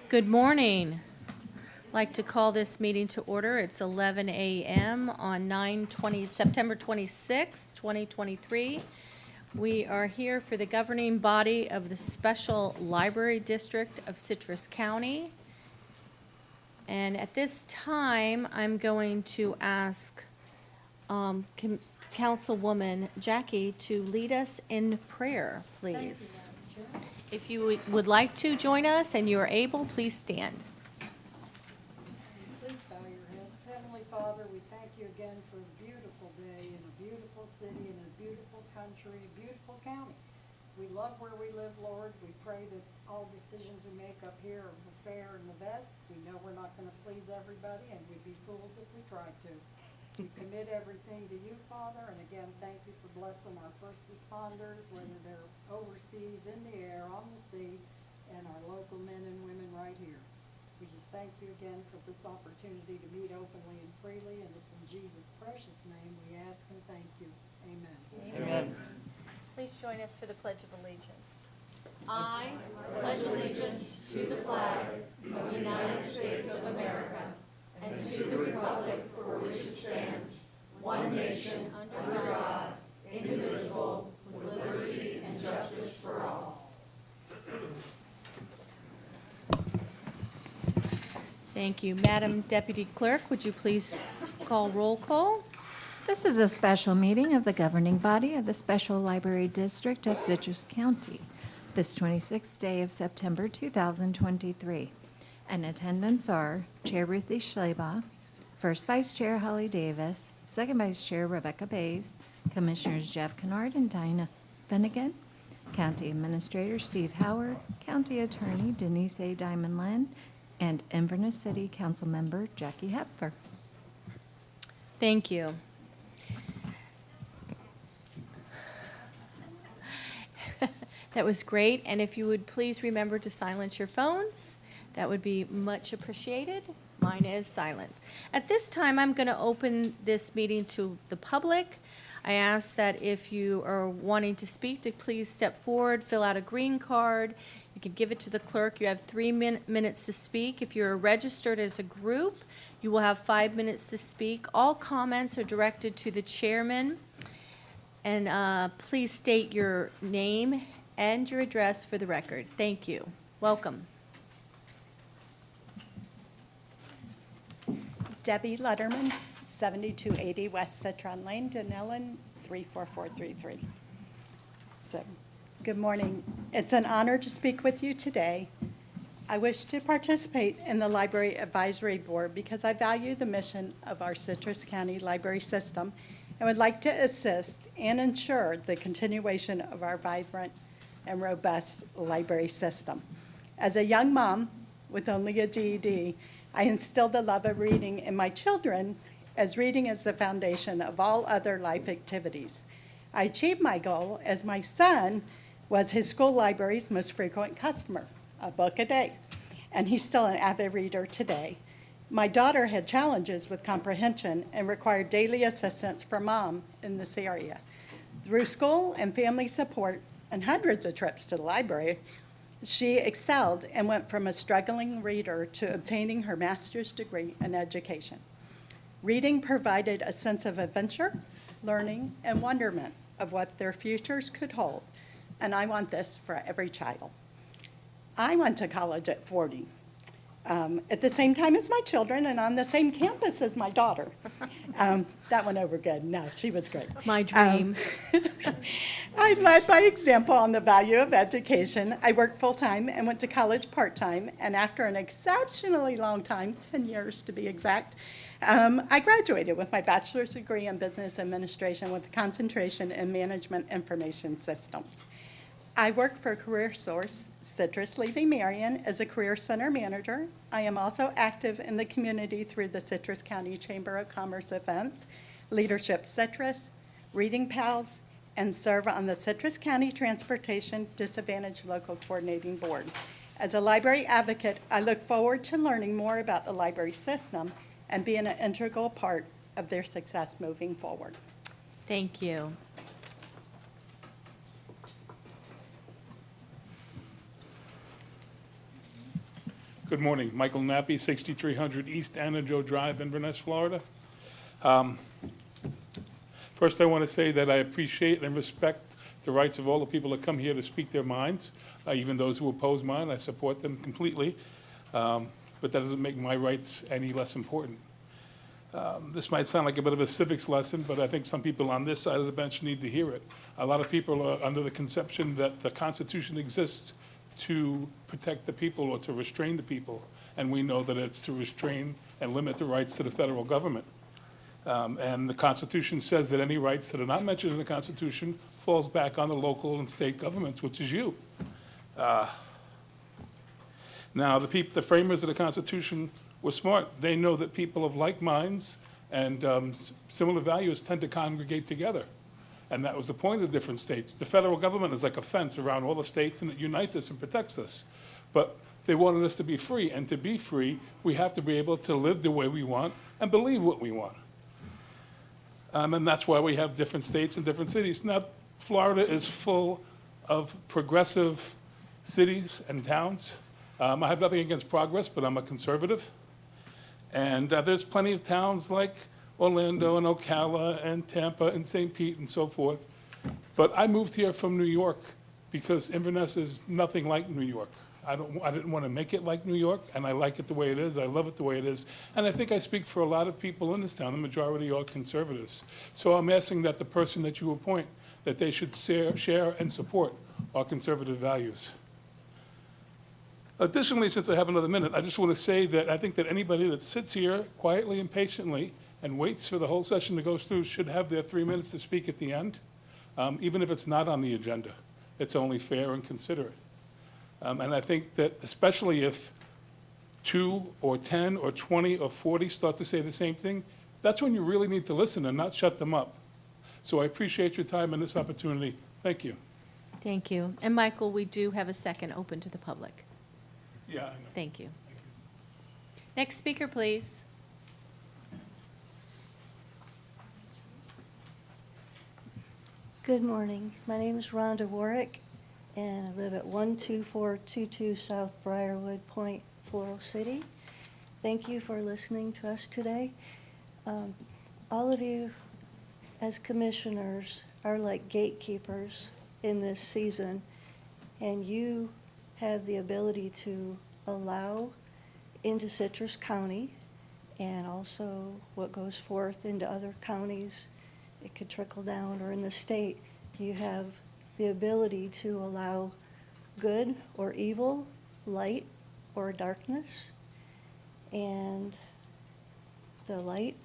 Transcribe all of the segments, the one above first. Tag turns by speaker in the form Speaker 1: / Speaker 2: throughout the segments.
Speaker 1: Good morning. I'd like to call this meeting to order. It's 11 a.m. on September 26, 2023. We are here for the governing body of the Special Library District of Citrus County. And at this time, I'm going to ask Councilwoman Jackie to lead us in prayer, please. If you would like to join us and you are able, please stand.
Speaker 2: Please bow your heads. Heavenly Father, we thank you again for a beautiful day in a beautiful city, in a beautiful country, a beautiful county. We love where we live, Lord. We pray that all decisions we make up here are the fair and the best. We know we're not going to please everybody, and we'd be fools if we tried to. We commit everything to you, Father, and again, thank you for blessing our first responders, whether they're overseas, in the air, on the sea, and our local men and women right here. We just thank you again for this opportunity to meet openly and freely, and it's in Jesus' precious name we ask and thank you. Amen.
Speaker 1: Amen. Please join us for the Pledge of Allegiance. I pledge allegiance to the flag of the United States of America and to the republic for which it stands, one nation, under God, indivisible, with liberty and justice for all. Thank you. Madam Deputy Clerk, would you please call roll call?
Speaker 3: This is a special meeting of the governing body of the Special Library District of Citrus County, this 26th day of September 2023. In attendance are Chair Ruthie Schleba, First Vice Chair Holly Davis, Second Vice Chair Rebecca Bays, Commissioners Jeff Kennard and Dinah Finnegan, County Administrator Steve Howard, County Attorney Denise A. Diamond-Len, and Inverness City Council Member Jackie Hepfer.
Speaker 1: Thank you. That was great, and if you would please remember to silence your phones, that would be much appreciated. Mine is silent. At this time, I'm going to open this meeting to the public. I ask that if you are wanting to speak, to please step forward, fill out a green card. You can give it to the clerk. You have 3 minutes to speak. If you're registered as a group, you will have 5 minutes to speak. All comments are directed to the chairman. And please state your name and your address for the record. Thank you. Welcome.
Speaker 4: Debbie Letterman, 7280 West Citron Lane, Dunellen, 34433. So, good morning. It's an honor to speak with you today. I wish to participate in the Library Advisory Board because I value the mission of our Citrus County Library System and would like to assist and ensure the continuation of our vibrant and robust library system. As a young mom with only a GED, I instilled the love of reading in my children, as reading is the foundation of all other life activities. I achieved my goal as my son was his school library's most frequent customer, a book a day, and he's still an avid reader today. My daughter had challenges with comprehension and required daily assistance from mom in this area. Through school and family support and hundreds of trips to the library, she excelled and went from a struggling reader to obtaining her master's degree in education. Reading provided a sense of adventure, learning, and wonderment of what their futures could hold, and I want this for every child. I went to college at 40, at the same time as my children and on the same campus as my daughter. That went over good. No, she was great.
Speaker 1: My dream.
Speaker 4: I led by example on the value of education. I worked full-time and went to college part-time, and after an exceptionally long time, 10 years to be exact, I graduated with my bachelor's degree in business administration with a concentration in management information systems. I work for CareerSource, Citrus Levy Marion, as a Career Center manager. I am also active in the community through the Citrus County Chamber of Commerce events, Leadership Citrus, Reading Pals, and serve on the Citrus County Transportation Disadvantaged Local Coordinating Board. As a library advocate, I look forward to learning more about the library system and being an integral part of their success moving forward.
Speaker 1: Thank you.
Speaker 5: Good morning. Michael Nappi, 6300 East Anajo Drive, Inverness, Florida. First, I want to say that I appreciate and respect the rights of all the people that come here to speak their minds, even those who oppose mine. I support them completely, but that doesn't make my rights any less important. This might sound like a bit of a civics lesson, but I think some people on this side of the bench need to hear it. A lot of people are under the conception that the Constitution exists to protect the people or to restrain the people, and we know that it's to restrain and limit the rights to the federal government. And the Constitution says that any rights that are not mentioned in the Constitution falls back on the local and state governments, which is you. Now, the framers of the Constitution were smart. They know that people of like minds and similar values tend to congregate together. And that was the point of the different states. The federal government is like a fence around all the states, and it unites us and protects us. But they wanted us to be free, and to be free, we have to be able to live the way we want and believe what we want. And that's why we have different states and different cities. Now, Florida is full of progressive cities and towns. I have nothing against progress, but I'm a conservative. And there's plenty of towns like Orlando and Ocala and Tampa and St. Pete and so forth. But I moved here from New York because Inverness is nothing like New York. I didn't want to make it like New York, and I like it the way it is. I love it the way it is. And I think I speak for a lot of people in this town. The majority are conservatives. So I'm asking that the person that you appoint, that they should share and support our conservative values. Additionally, since I have another minute, I just want to say that I think that anybody that sits here quietly and patiently and waits for the whole session to go through should have their 3 minutes to speak at the end, even if it's not on the agenda. It's only fair and considerate. And I think that especially if 2 or 10 or 20 or 40 start to say the same thing, that's when you really need to listen and not shut them up. So I appreciate your time and this opportunity. Thank you.
Speaker 1: Thank you. And Michael, we do have a second open to the public.
Speaker 5: Yeah, I know.
Speaker 1: Thank you. Next speaker, please.
Speaker 6: Good morning. My name is Rhonda Warwick, and I live at 12422 South Briarwood Point, Floral City. Thank you for listening to us today. All of you, as commissioners, are like gatekeepers in this season, and you have the ability to allow into Citrus County and also what goes forth into other counties. It could trickle down, or in the state, you have the ability to allow good or evil, light or darkness. And the light,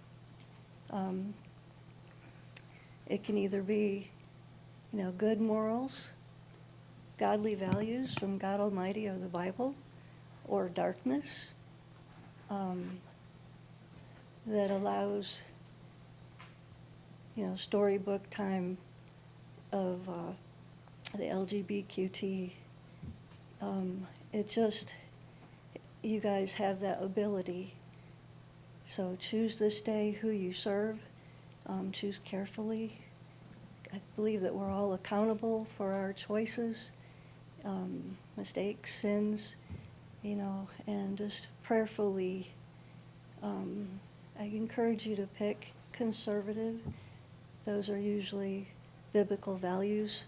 Speaker 6: it can either be, good morals, godly values from God Almighty or the Bible, or darkness that allows, storybook time of the LGBTQ. It just, you guys have that ability. So choose this day who you serve. Choose carefully. I believe that we're all accountable for our choices, mistakes, sins, and just prayerfully, I encourage you to pick conservative. Those are usually biblical values.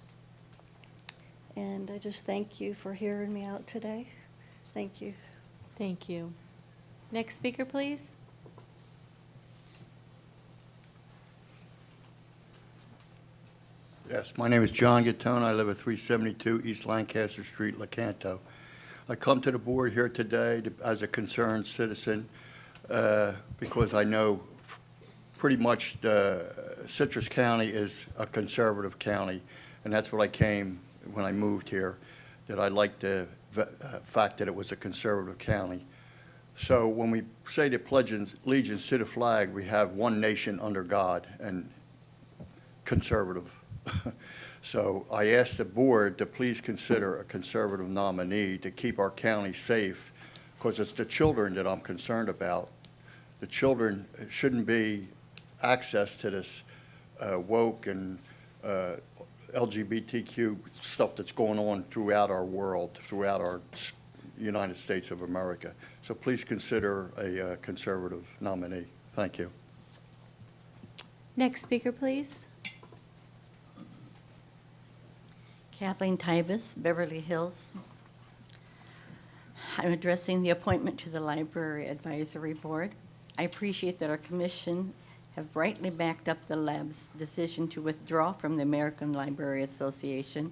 Speaker 6: And I just thank you for hearing me out today. Thank you.
Speaker 1: Thank you. Next speaker, please.
Speaker 7: Yes, my name is John Gattone. I live at 372 East Lancaster Street, Lecanto. I come to the board here today as a concerned citizen because I know pretty much Citrus County is a conservative county, and that's what I came when I moved here, that I liked the fact that it was a conservative county. So when we say the pledge allegiance to the flag, we have one nation under God and conservative. So I asked the board to please consider a conservative nominee to keep our county safe, because it's the children that I'm concerned about. The children shouldn't be access to this woke and LGBTQ stuff that's going on throughout our world, throughout our United States of America. So please consider a conservative nominee. Thank you.
Speaker 1: Next speaker, please.
Speaker 8: Kathleen Tybus, Beverly Hills. I'm addressing the appointment to the Library Advisory Board. I appreciate that our commission have rightly backed up the lab's decision to withdraw from the American Library Association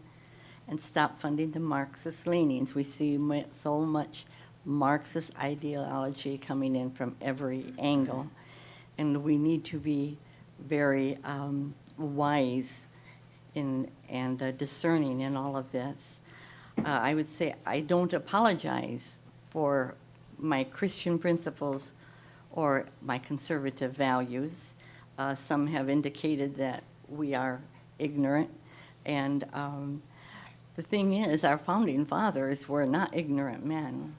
Speaker 8: and stop funding the Marxist leanings. We see so much Marxist ideology coming in from every angle, and we need to be very wise and discerning in all of this. I would say I don't apologize for my Christian principles or my conservative values. Some have indicated that we are ignorant, and the thing is, our founding fathers were not ignorant men.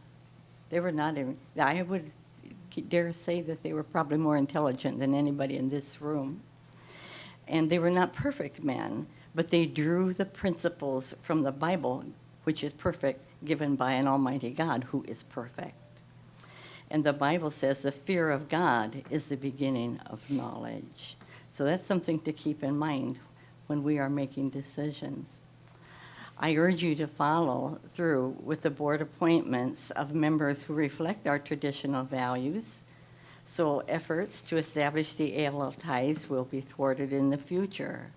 Speaker 8: They were not, I would dare say that they were probably more intelligent than anybody in this room. And they were not perfect men, but they drew the principles from the Bible, which is perfect, given by an almighty God who is perfect. And the Bible says the fear of God is the beginning of knowledge. So that's something to keep in mind when we are making decisions. I urge you to follow through with the board appointments of members who reflect our traditional values, so efforts to establish the ALL ties will be thwarted in the future.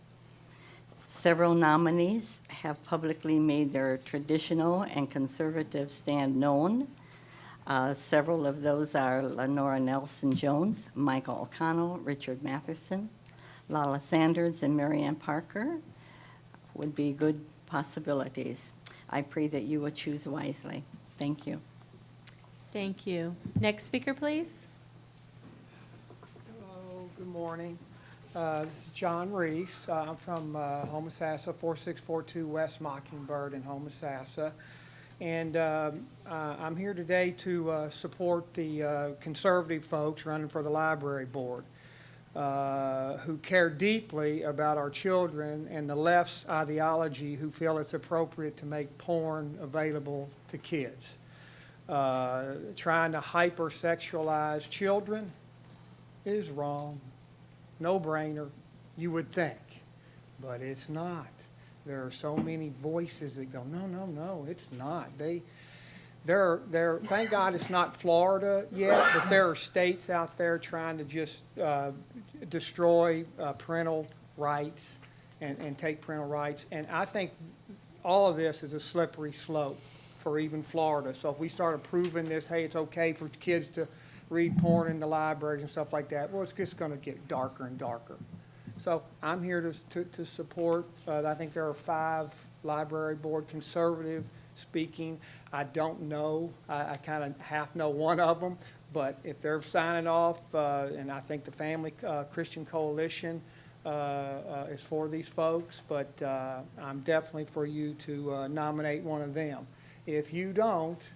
Speaker 8: Several nominees have publicly made their traditional and conservative stand known. Several of those are Lenora Nelson-Jones, Michael O'Connell, Richard Matheson, Lala Sanders, and Marianne Parker would be good possibilities. I pray that you will choose wisely. Thank you.
Speaker 1: Thank you. Next speaker, please.
Speaker 9: Hello, good morning. This is John Reese. I'm from Homosassa, 4642 West Mockingbird in Homosassa. And I'm here today to support the conservative folks running for the library board who care deeply about our children and the left's ideology who feel it's appropriate to make porn available to kids. Trying to hypersexualize children is wrong. No brainer, you would think, but it's not. There are so many voices that go, no, no, no, it's not. They're thank God it's not Florida yet, but there are states out there trying to just destroy parental rights and take parental rights. And I think all of this is a slippery slope for even Florida. So if we start approving this, hey, it's okay for kids to read porn in the libraries and stuff like that, well, it's just going to get darker and darker. So I'm here to support. I think there are 5 library board conservative speaking. I don't know. I kind of half know one of them. But if they're signing off, and I think the Family Christian Coalition is for these folks, but I'm definitely for you to nominate one of them. If you don't,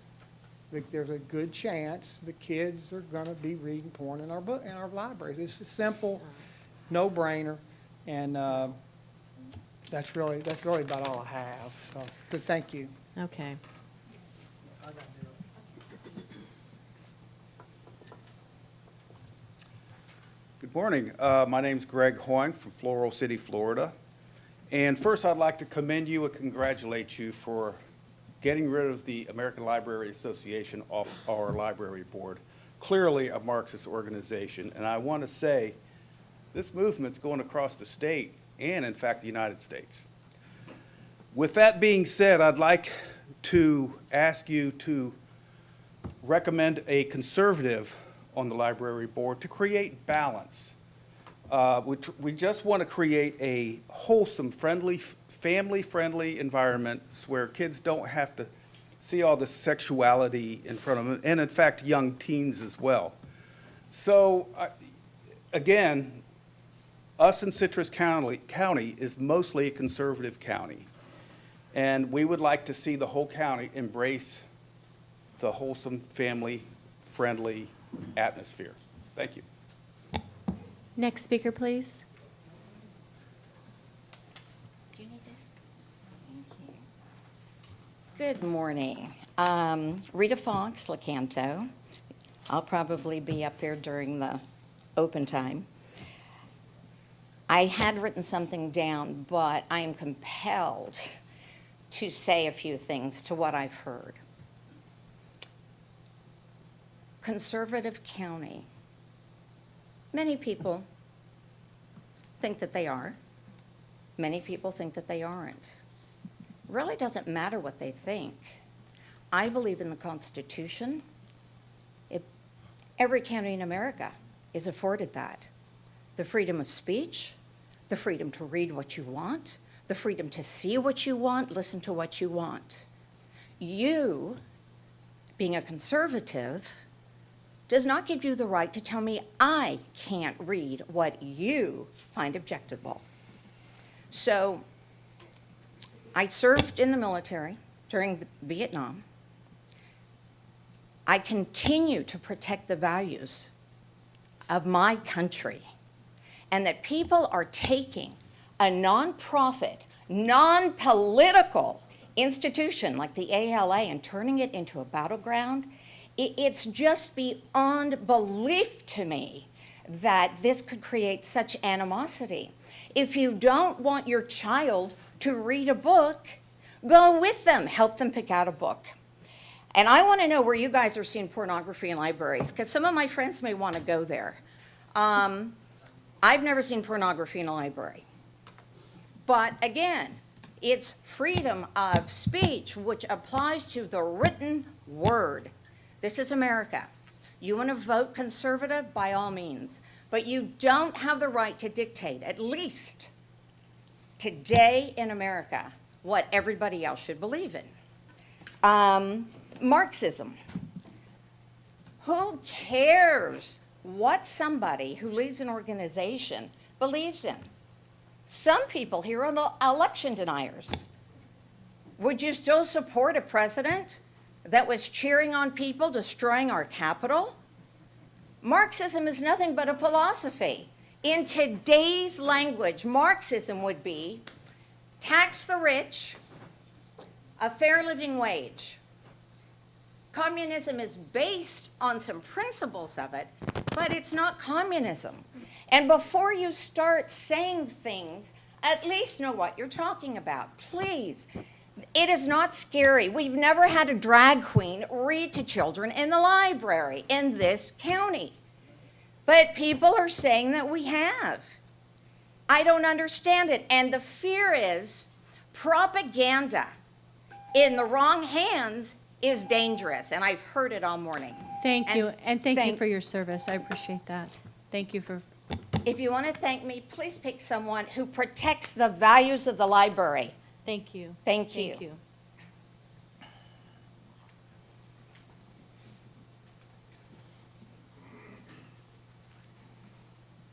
Speaker 9: there's a good chance the kids are going to be reading porn in our libraries. It's a simple, no-brainer, and that's really about all I have. So, but thank you.
Speaker 1: Okay.
Speaker 10: Good morning. My name's Greg Hoying from Floral City, Florida. And first, I'd like to commend you and congratulate you for getting rid of the American Library Association off our library board. Clearly a Marxist organization. And I want to say, this movement's going across the state and, in fact, the United States. With that being said, I'd like to ask you to recommend a conservative on the library board to create balance. We just want to create a wholesome, friendly, family-friendly environment where kids don't have to see all this sexuality in front of them, and in fact, young teens as well. So, again, us in Citrus County is mostly a conservative county, and we would like to see the whole county embrace the wholesome, family-friendly atmosphere. Thank you.
Speaker 1: Next speaker, please.
Speaker 8: Do you need this? Thank you.
Speaker 11: Good morning. Rita Fox, Lecanto. I'll probably be up here during the open time. I had written something down, but I am compelled to say a few things to what I've heard. Conservative county. Many people think that they are. Many people think that they aren't. Really doesn't matter what they think. I believe in the Constitution. Every county in America is afforded that. The freedom of speech, the freedom to read what you want, the freedom to see what you want, listen to what you want. You, being a conservative, does not give you the right to tell me I can't read what you find objectionable. So I served in the military during Vietnam. I continue to protect the values of my country, and that people are taking a nonprofit, non-political institution like the ALA and turning it into a battleground. It's just beyond belief to me that this could create such animosity. If you don't want your child to read a book, go with them, help them pick out a book. And I want to know where you guys are seeing pornography in libraries, because some of my friends may want to go there. I've never seen pornography in a library. But again, it's freedom of speech, which applies to the written word. This is America. You want to vote conservative, by all means. But you don't have the right to dictate, at least today in America, what everybody else should believe in. Marxism. Who cares what somebody who leads an organization believes in? Some people here are election deniers. Would you still support a president that was cheering on people destroying our Capitol? Marxism is nothing but a philosophy. In today's language, Marxism would be tax the rich, a fair living wage. Communism is based on some principles of it, but it's not communism. And before you start saying things, at least know what you're talking about, please. It is not scary. We've never had a drag queen read to children in the library in this county. But people are saying that we have. I don't understand it. And the fear is propaganda in the wrong hands is dangerous. And I've heard it all morning.
Speaker 1: Thank you, and thank you for your service. I appreciate that. Thank you for.
Speaker 11: If you want to thank me, please pick someone who protects the values of the library.
Speaker 1: Thank you.
Speaker 11: Thank you.
Speaker 1: Thank you.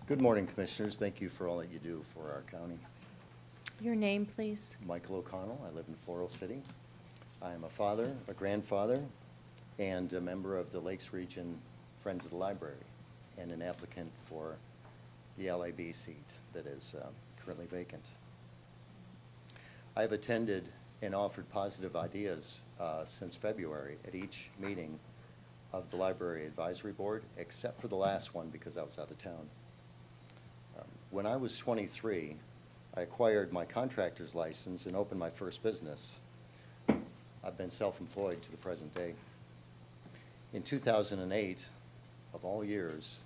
Speaker 12: Good morning, Commissioners. Thank you for all that you do for our county.
Speaker 1: Your name, please.
Speaker 12: Michael O'Connell. I live in Floral City. I am a father, a grandfather, and a member of the Lakes Region Friends of the Library, and an applicant for the LIB seat that is currently vacant. I've attended and offered positive ideas since February at each meeting of the Library Advisory Board, except for the last one because I was out of town. When I was 23, I acquired my contractor's license and opened my first business. I've been self-employed to the present day. In 2008, of all years,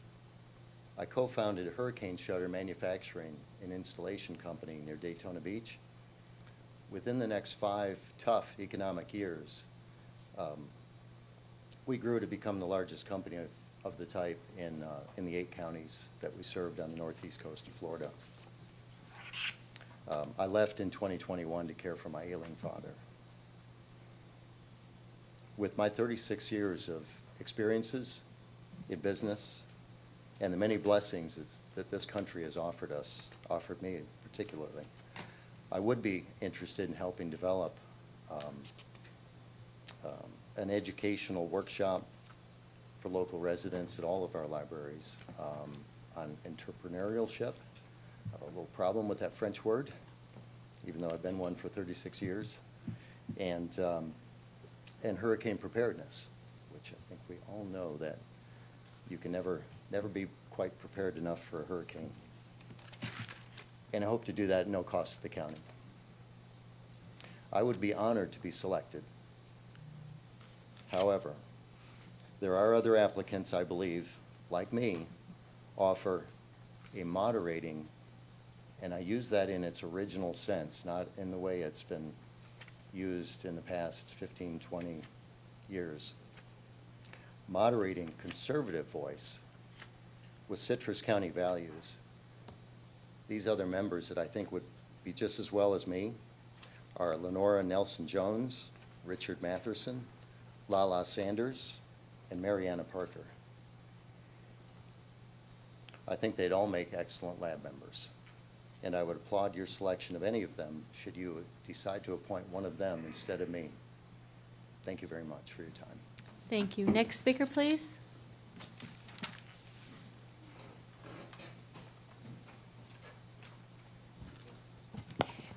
Speaker 12: I co-founded a hurricane shutter manufacturing and installation company near Daytona Beach. Within the next 5 tough economic years, we grew to become the largest company of the type in the 8 counties that we served on the northeast coast of Florida. I left in 2021 to care for my ailing father. With my 36 years of experiences in business and the many blessings that this country has offered me particularly, I would be interested in helping develop an educational workshop for local residents at all of our libraries on entrepreneurship. I have a little problem with that French word, even though I've been one for 36 years. And and hurricane preparedness, which I think we all know that you can never be quite prepared enough for a hurricane. And I hope to do that at no cost to the county. I would be honored to be selected. However, there are other applicants, I believe, like me, offer a moderating, and I use that in its original sense, not in the way it's been used in the past 15, 20 years. Moderating conservative voice with Citrus County values. These other members that I think would be just as well as me are Lenora Nelson-Jones, Richard Matherson, Lala Sanders, and Mariana Parker. I think they'd all make excellent lab members, and I would applaud your selection of any of them should you decide to appoint one of them instead of me. Thank you very much for your time.
Speaker 1: Thank you. Next speaker, please.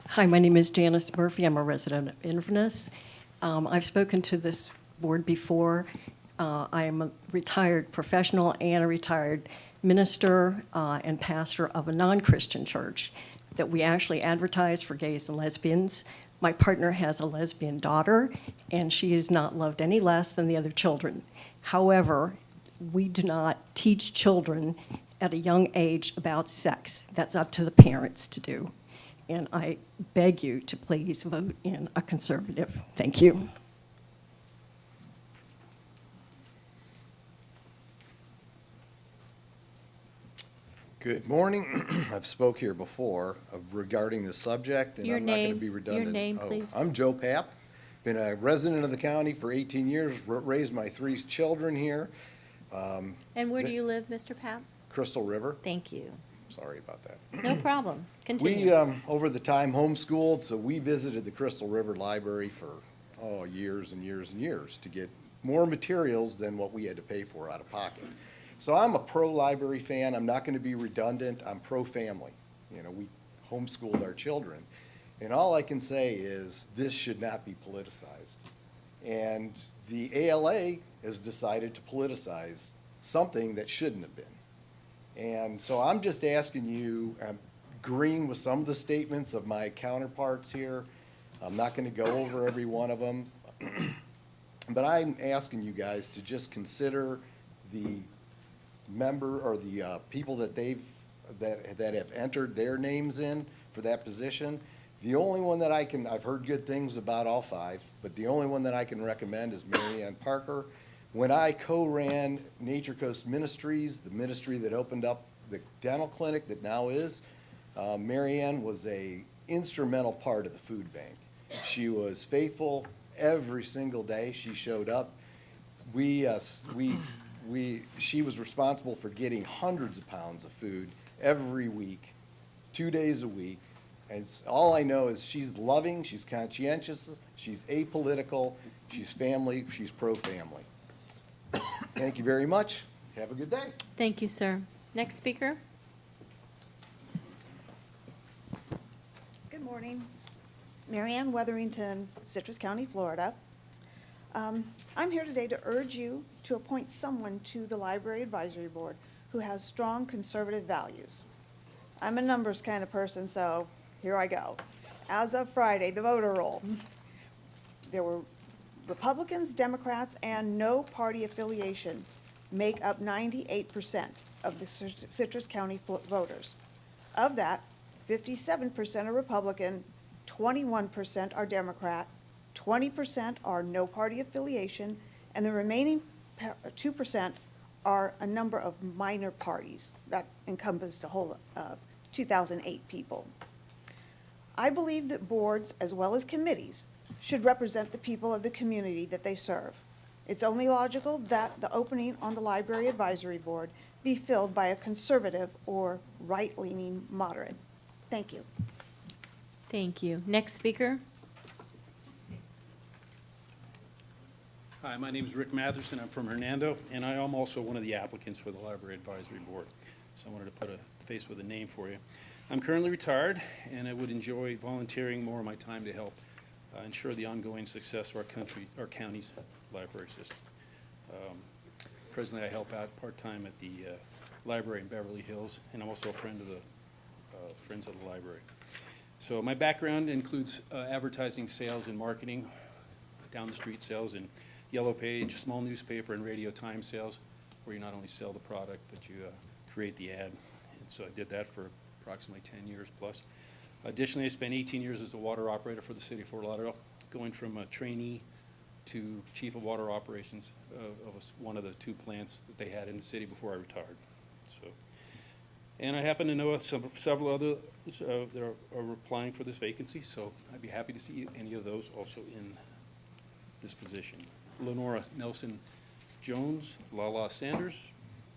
Speaker 13: Hi, my name is Janice Murphy. I'm a resident of Inverness. I've spoken to this board before. I am a retired professional and a retired minister and pastor of a non-Christian church that we actually advertise for gays and lesbians. My partner has a lesbian daughter, and she is not loved any less than the other children. However, we do not teach children at a young age about sex. That's up to the parents to do. And I beg you to please vote in a conservative. Thank you.
Speaker 14: Good morning. I've spoke here before regarding the subject, and
Speaker 1: Your
Speaker 14: I'm not going to
Speaker 1: name-
Speaker 14: be
Speaker 1: your
Speaker 14: redundant.
Speaker 1: name, please.
Speaker 14: I'm Joe Papp. Been a resident of the county for 18 years, raised my 3 children here.
Speaker 1: And where do you live, Mr. Papp?
Speaker 14: Crystal River.
Speaker 1: Thank you.
Speaker 14: Sorry about that.
Speaker 1: No problem.
Speaker 14: We,
Speaker 1: Continue.
Speaker 14: over the time, homeschooled, so we visited the Crystal River Library for, years and years and years to get more materials than what we had to pay for out of pocket. So I'm a pro-library fan. I'm not going to be redundant. I'm pro-family. You know, we homeschooled our children. And all I can say is this should not be politicized. And the ALA has decided to politicize something that shouldn't have been. And so I'm just asking you, I'm agreeing with some of the statements of my counterparts here. I'm not going to go over every one of them. But I'm asking you guys to just consider the member or the people that that have entered their names in for that position. The only one that I've heard good things about all 5, but the only one that I can recommend is Marianne Parker. When I co-ran Nature Coast Ministries, the ministry that opened up the dental clinic that now is, Marianne was a instrumental part of the food bank. She was faithful every single day. She showed up. She was responsible for getting hundreds of pounds of food every week, 2 days a week. And all I know is she's loving, she's conscientious, she's apolitical, she's family, she's pro-family. Thank you very much. Have a good day.
Speaker 1: Thank you, sir. Next speaker.
Speaker 15: Good morning. Marianne Weatherington, Citrus County, Florida. I'm here today to urge you to appoint someone to the Library Advisory Board who has strong conservative values. I'm a numbers kind of person, so here I go. As of Friday, the voter roll. There were Republicans, Democrats, and no party affiliation make up 98% of the Citrus County voters. Of that, 57% are Republican, 21% are Democrat, 20% are no party affiliation, and the remaining 2% are a number of minor parties that encompassed a whole 2008 people. I believe that boards, as well as committees, should represent the people of the community that they serve. It's only logical that the opening on the Library Advisory Board be filled by a conservative or right-leaning moderate. Thank you.
Speaker 1: Thank you. Next speaker.
Speaker 16: Hi, my name is Rick Matherson. I'm from Hernando, and I am also one of the applicants for the Library Advisory Board. So I wanted to put a face with a name for you. I'm currently retired, and I would enjoy volunteering more of my time to help ensure the ongoing success of our county's library system. Presently, I help out part-time at the library in Beverly Hills, and I'm also a friend of the Friends of the Library. So my background includes advertising, sales, and marketing, down-the-street sales in Yellow Page, small newspaper, and radio time sales, where you not only sell the product, but you create the ad. And so I did that for approximately 10 years plus. Additionally, I spent 18 years as a water operator for the city of Fort Lauderdale, going from a trainee to chief of water operations of one of the 2 plants that they had in the city before I retired. So, and I happen to know of several others that are applying for this vacancy, so I'd be happy to see any of those also in this position. Lenora Nelson Jones, Lala Sanders,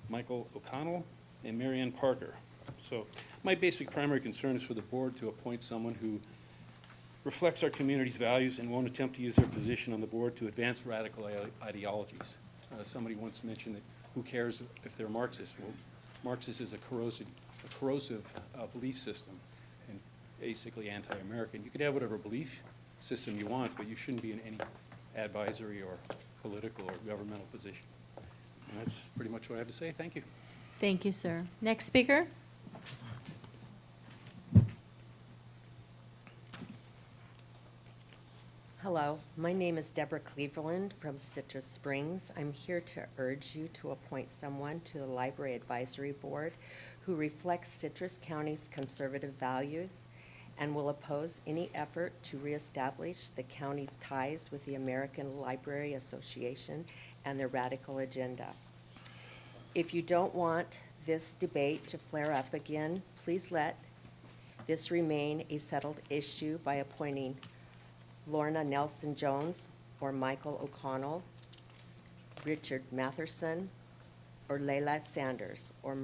Speaker 16: Michael O'Connell, and Marianne Parker. So my basic primary concern is for the board to appoint someone who reflects our community's values and won't attempt to use their position on the board to advance radical ideologies. Somebody once mentioned that who cares if they're Marxist? Well, Marxist is a corrosive belief system and basically anti-American. You could have whatever belief system you want, but you shouldn't be in any advisory or political or governmental position. And that's pretty much what I have to say. Thank you.
Speaker 1: Thank you, sir. Next speaker?
Speaker 17: Hello, my name is Deborah Cleveland from Citrus Springs. I'm here to urge you to appoint someone to the Library Advisory Board who reflects Citrus County's conservative values and will oppose any effort to reestablish the county's ties with the American Library Association and their radical agenda. If you don't want this debate to flare up again, please let this remain a settled issue by appointing Lorna Nelson Jones or Michael O'Connell, Richard Matherson, or Layla Sanders or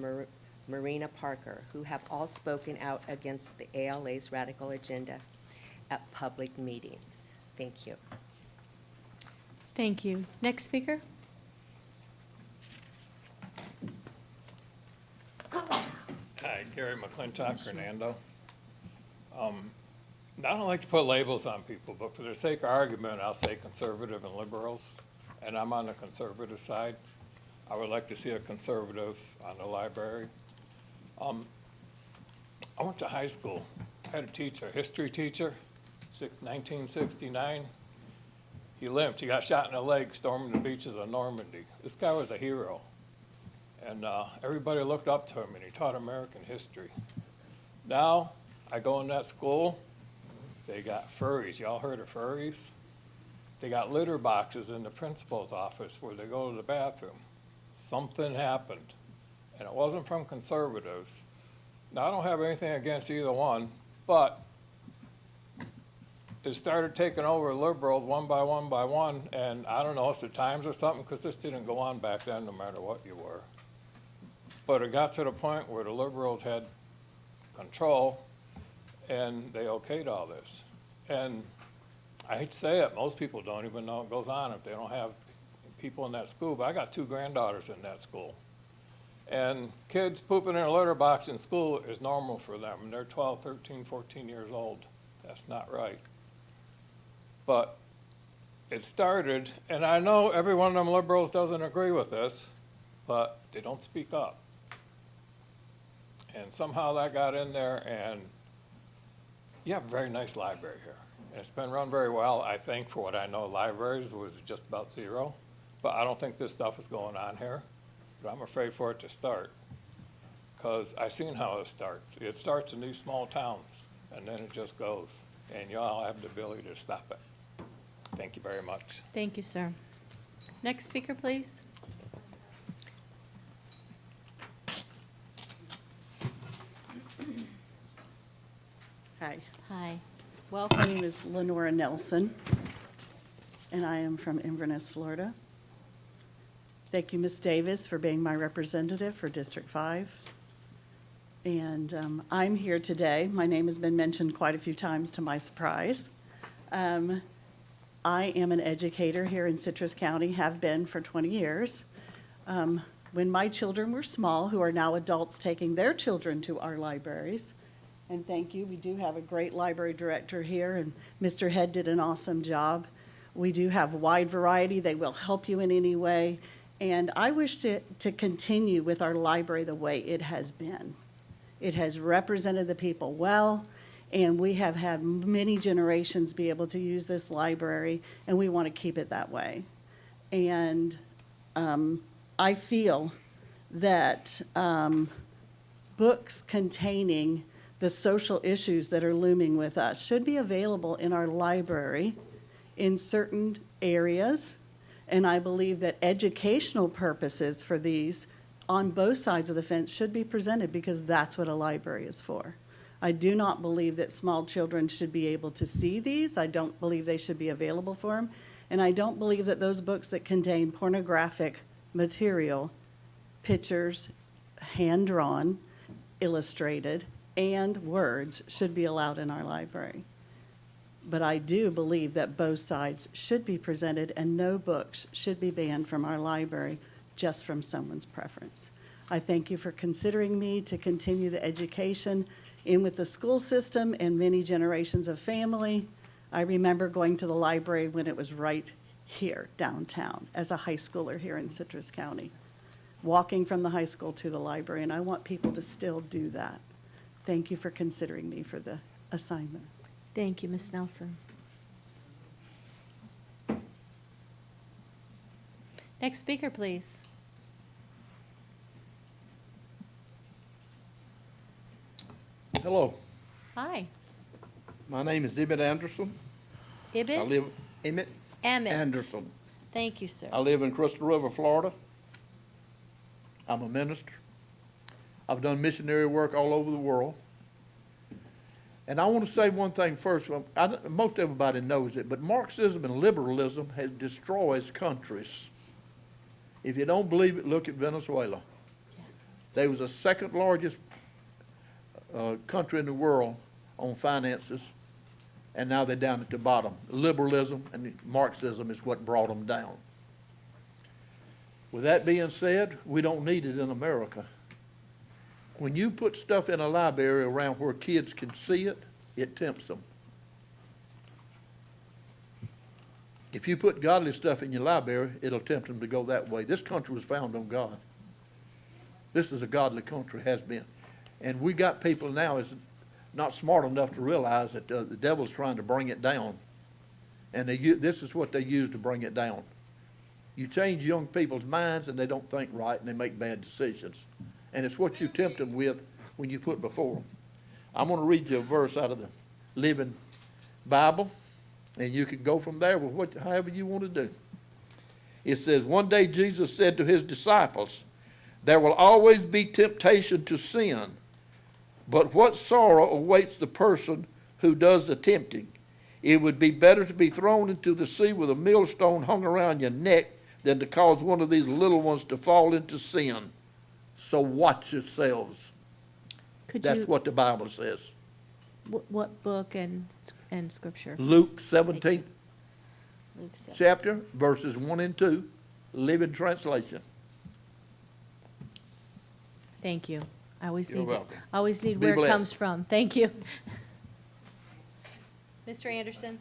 Speaker 17: Marina Parker, who have all spoken out against the ALA's radical agenda at public meetings. Thank you.
Speaker 1: Thank you. Next speaker?
Speaker 18: Hi, Gary McClintock, Hernando. I don't like to put labels on people, but for the sake of argument, I'll say conservative and liberals, and I'm on the conservative side. I would like to see a conservative on the library. I went to high school. I had a teacher, a history teacher, 1969. He limped. He got shot in the leg storming the beaches of Normandy. This guy was a hero. And everybody looked up to him, and he taught American history. Now, I go in that school, they got furries. Y'all heard of furries? They got litter boxes in the principal's office where they go to the bathroom. Something happened, and it wasn't from conservatives. Now, I don't have anything against either one, but it started taking over liberals one by one by one, and I don't know, it's the times or something, because this didn't go on back then no matter what you were. But it got to the point where the liberals had control, and they okayed all this. And I hate to say it, most people don't even know it goes on if they don't have people in that school, but I got 2 granddaughters in that school. And kids pooping in a litter box in school is normal for them, and they're 12, 13, 14 years old. That's not right. But it started, and I know every one of them liberals doesn't agree with this, but they don't speak up. And somehow that got in there, and you have a very nice library here. And it's been run very well. I think, for what I know, libraries was just about zero. But I don't think this stuff is going on here. But I'm afraid for it to start, because I've seen how it starts. It starts in these small towns, and then it just goes. And y'all have the ability to stop it. Thank you very much.
Speaker 1: Thank you, sir. Next speaker, please.
Speaker 4: Hi.
Speaker 1: Hi.
Speaker 4: My name is Lenora Nelson, and I am from Inverness, Florida. Thank you, Ms. Davis, for being my representative for District 5. And I'm here today. My name has been mentioned quite a few times to my surprise. I am an educator here in Citrus County, have been for 20 years. When my children were small, who are now adults taking their children to our libraries, And thank you. We do have a great library director here, and Mr. Head did an awesome job. We do have a wide variety. They will help you in any way. And I wish to continue with our library the way it has been. It has represented the people well, and we have had many generations be able to use this library, and we want to keep it that way. And I feel that books containing the social issues that are looming with us should be available in our library in certain areas. And I believe that educational purposes for these on both sides of the fence should be presented, because that's what a library is for. I do not believe that small children should be able to see these. I don't believe they should be available for them. And I don't believe that those books that contain pornographic material, pictures, hand-drawn, illustrated, and words should be allowed in our library. But I do believe that both sides should be presented, and no books should be banned from our library just from someone's preference. I thank you for considering me to continue the education in with the school system and many generations of family. I remember going to the library when it was right here downtown as a high schooler here in Citrus County, walking from the high school to the library, and I want people to still do that. Thank you for considering me for the assignment.
Speaker 1: Thank you, Ms. Nelson. Next speaker, please.
Speaker 19: Hello,
Speaker 1: Hi.
Speaker 19: my name is Emmett Anderson. I
Speaker 1: Ibit?
Speaker 19: live, Emmett
Speaker 1: Emmett.
Speaker 19: Anderson.
Speaker 1: Thank you, sir.
Speaker 19: I live in Crystal River, Florida. I'm a minister. I've done missionary work all over the world. And I want to say one thing first. Most everybody knows it, but Marxism and liberalism destroys countries. If you don't believe it, look at Venezuela. They was the second largest country in the world on finances, and now they're down at the bottom. Liberalism and Marxism is what brought them down. With that being said, we don't need it in America. When you put stuff in a library around where kids can see it, it tempts them. If you put godly stuff in your library, it'll tempt them to go that way. This country was founded on God. This is a godly country, has been. And we got people now is not smart enough to realize that the devil's trying to bring it down. And this is what they use to bring it down. You change young people's minds and they don't think right and they make bad decisions. And it's what you tempt them with when you put before them. I'm going to read you a verse out of the Living Bible, and you can go from there with however you want to do. It says, one day Jesus said to his disciples, there will always be temptation to sin, but what sorrow awaits the person who does the tempting? It would be better to be thrown into the sea with a millstone hung around your neck than to cause one of these little ones to fall into sin. So watch yourselves. That's what the Bible says.
Speaker 1: What book and scripture?
Speaker 19: Luke 17th
Speaker 1: Luke 7.
Speaker 19: chapter, verses 1 and 2, Living Translation.
Speaker 1: Thank you. I always
Speaker 19: You're
Speaker 1: need
Speaker 19: welcome.
Speaker 1: I always need
Speaker 19: Be
Speaker 1: where it comes
Speaker 19: blessed.
Speaker 1: from. Thank you. Mr. Anderson?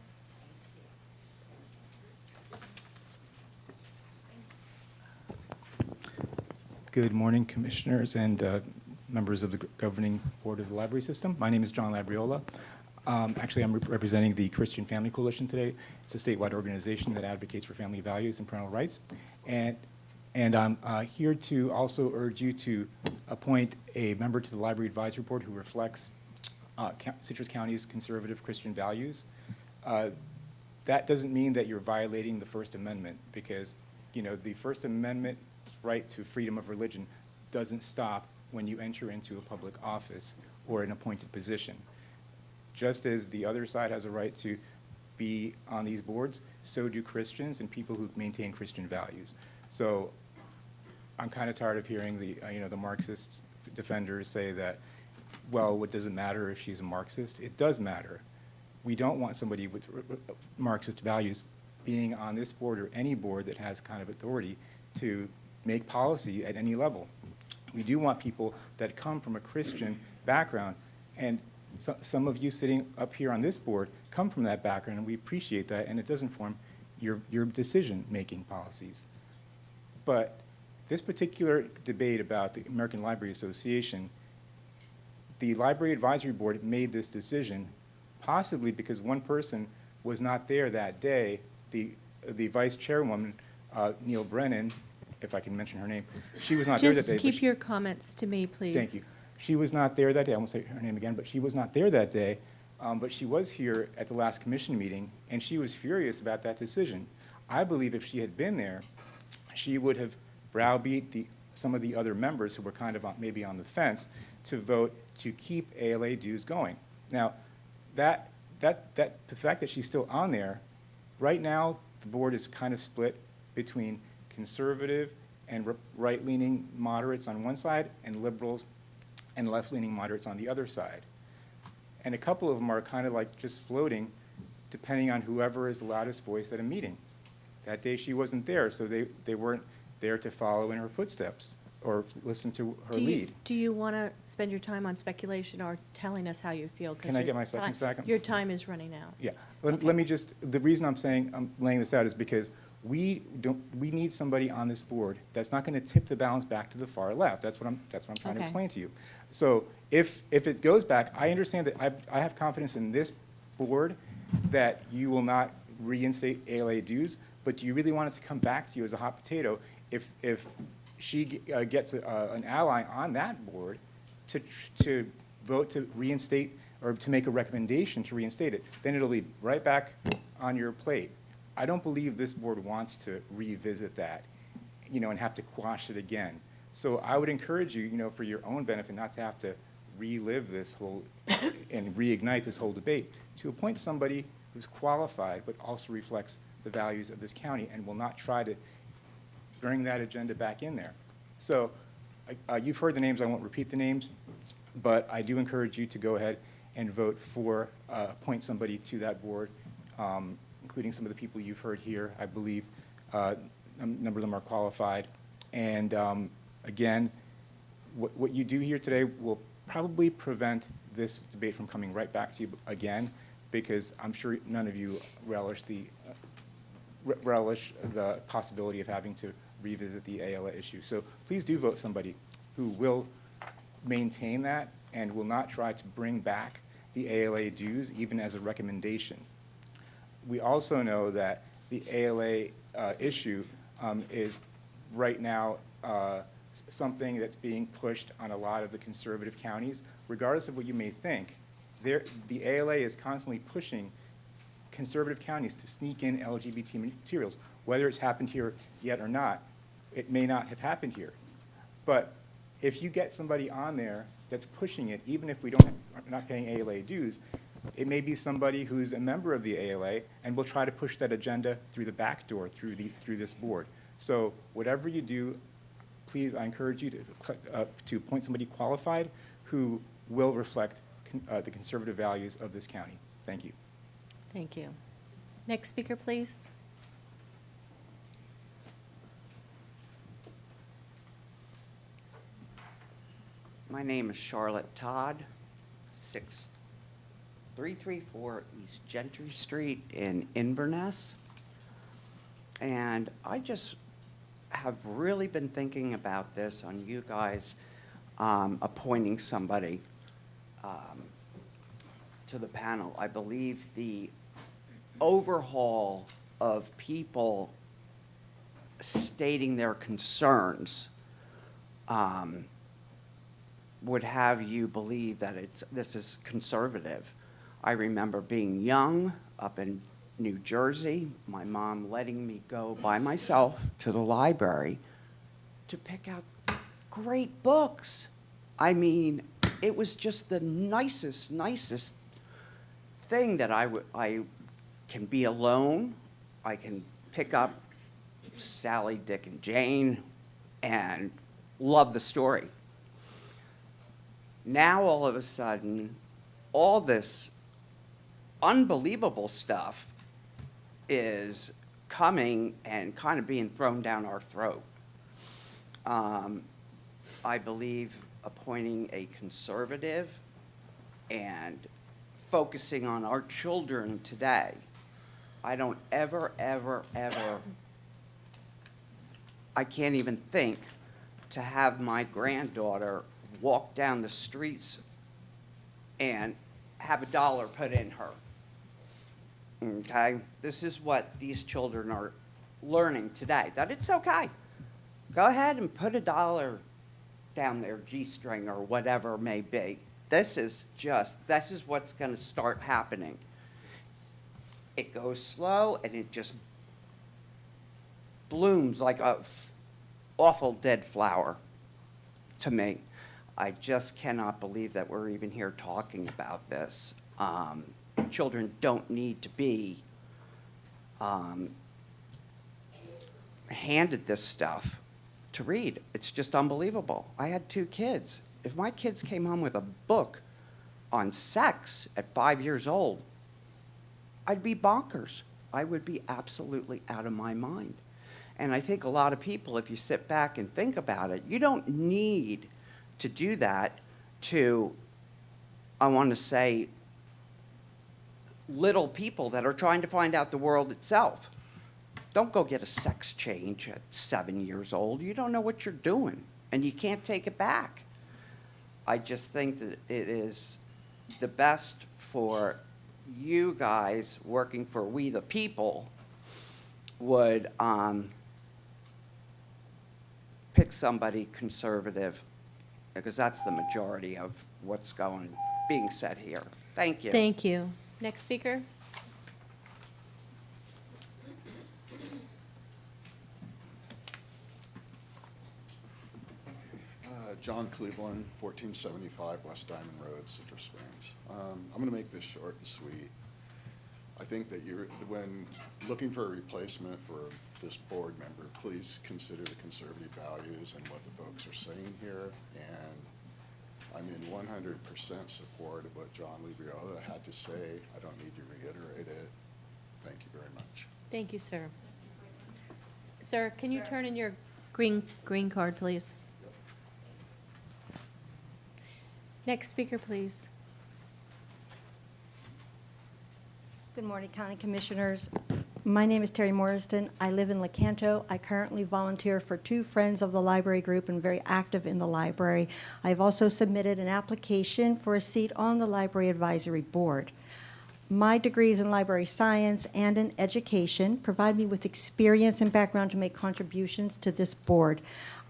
Speaker 20: Good morning, commissioners and members of the governing board of the library system. My name is John Labriola. Actually, I'm representing the Christian Family Coalition today. It's a statewide organization that advocates for family values and parental rights. And I'm here to also urge you to appoint a member to the Library Advisory Board who reflects Citrus County's conservative Christian values. That doesn't mean that you're violating the First Amendment, because, you know, the First Amendment right to freedom of religion doesn't stop when you enter into a public office or an appointed position. Just as the other side has a right to be on these boards, so do Christians and people who maintain Christian values. So I'm kind of tired of hearing the Marxist defenders say that, well, what does it matter if she's a Marxist? It does matter. We don't want somebody with Marxist values being on this board or any board that has kind of authority to make policy at any level. We do want people that come from a Christian background, and Some of you sitting up here on this board come from that background, and we appreciate that, and it does inform your decision-making policies. But this particular debate about the American Library Association, the Library Advisory Board made this decision possibly because one person was not there that day. The vice chairwoman, Neil Brennan, if I can mention her name, she was not there that day.
Speaker 1: Just keep your comments to me, please.
Speaker 20: Thank you. She was not there that day. I won't say her name again, but she was not there that day. But she was here at the last commission meeting, and she was furious about that decision. I believe if she had been there, she would have browbeat some of the other members who were kind of maybe on the fence to vote to keep ALA dues going. Now, the fact that she's still on there, right now the board is kind of split between conservative and right-leaning moderates on one side and liberals and left-leaning moderates on the other side. And a couple of them are kind of like just floating depending on whoever is the loudest voice at a meeting. That day she wasn't there, so they weren't there to follow in her footsteps or listen to her lead.
Speaker 1: Do you want to spend your time on speculation or telling us how you feel? 'Cause
Speaker 20: Can I
Speaker 1: your
Speaker 20: get my seconds
Speaker 1: time-
Speaker 20: back?
Speaker 1: Your time is running out.
Speaker 20: Yeah, let me just, the reason I'm laying this out is because we need somebody on this board that's not going to tip the balance back to the far left. That's what I'm trying to
Speaker 1: Okay.
Speaker 20: explain to you. So if it goes back, I understand that I have confidence in this board that you will not reinstate ALA dues, but do you really want it to come back to you as a hot potato if she gets an ally on that board to vote to reinstate or to make a recommendation to reinstate it, then it'll be right back on your plate. I don't believe this board wants to revisit that, and have to quash it again. So I would encourage you, for your own benefit, not to have to relive this whole and reignite this whole debate, to appoint somebody who's qualified but also reflects the values of this county and will not try to bring that agenda back in there. So you've heard the names, I won't repeat the names, but I do encourage you to go ahead and vote for, appoint somebody to that board, including some of the people you've heard here. I believe a number of them are qualified. And again, what you do here today will probably prevent this debate from coming right back to you again, because I'm sure none of you relish the possibility of having to revisit the ALA issue. So please do vote somebody who will maintain that and will not try to bring back the ALA dues even as a recommendation. We also know that the ALA issue is right now something that's being pushed on a lot of the conservative counties. Regardless of what you may think, the ALA is constantly pushing conservative counties to sneak in LGBT materials. Whether it's happened here yet or not, it may not have happened here. But if you get somebody on there that's pushing it, even if are not paying ALA dues, it may be somebody who's a member of the ALA and will try to push that agenda through the back door, through this board. So whatever you do, please, I encourage you to appoint somebody qualified who will reflect the conservative values of this county. Thank you.
Speaker 1: Thank you. Next speaker, please.
Speaker 21: My name is Charlotte Todd, 6334 East Gentry Street in Inverness. And I just have really been thinking about this on you guys appointing somebody to the panel. I believe the overhaul of people stating their concerns would have you believe that this is conservative. I remember being young up in New Jersey, my mom letting me go by myself to the library to pick out great books. I mean, it was just the nicest thing that I can be alone. I can pick up Sally, Dick, and Jane and love the story. Now, all of a sudden, all this unbelievable stuff is coming and kind of being thrown down our throat. I believe appointing a conservative and focusing on our children today. I don't ever, I can't even think to have my granddaughter walk down the streets and have $1 put in her. Okay? This is what these children are learning today, that it's okay. Go ahead and put $1 down their G-string or whatever it may be. This is what's gonna start happening. It goes slow and it just blooms like a awful dead flower to me. I just cannot believe that we're even here talking about this. Children don't need to be handed this stuff to read. It's just unbelievable. I had 2 kids. If my kids came home with a book on sex at 5 years old, I'd be bonkers. I would be absolutely out of my mind. And I think a lot of people, if you sit back and think about it, you don't need to do that to, I want to say, little people that are trying to find out the world itself. Don't go get a sex change at 7 years old. You don't know what you're doing, and you can't take it back. I just think that it is the best for you guys working for We the People would pick somebody conservative, because that's the majority of what's being said here. Thank you.
Speaker 1: Thank you. Next speaker.
Speaker 2: John Cleveland, 1475 West Diamond Road, Citrus Springs. I'm going to make this short and sweet. I think that when looking for a replacement for this board member, please consider the conservative values and what the folks are saying here. And I'm in 100% support of what John Libriola had to say. I don't need to reiterate it. Thank you very much.
Speaker 1: Thank you, sir. Sir, can you turn in your green card, please? Next speaker, please.
Speaker 6: Good morning, County Commissioners. My name is Terry Morriston. I live in Lecanto. I currently volunteer for 2 Friends of the Library group and very active in the library. I've also submitted an application for a seat on the Library Advisory Board. My degrees in library science and in education provide me with experience and background to make contributions to this board.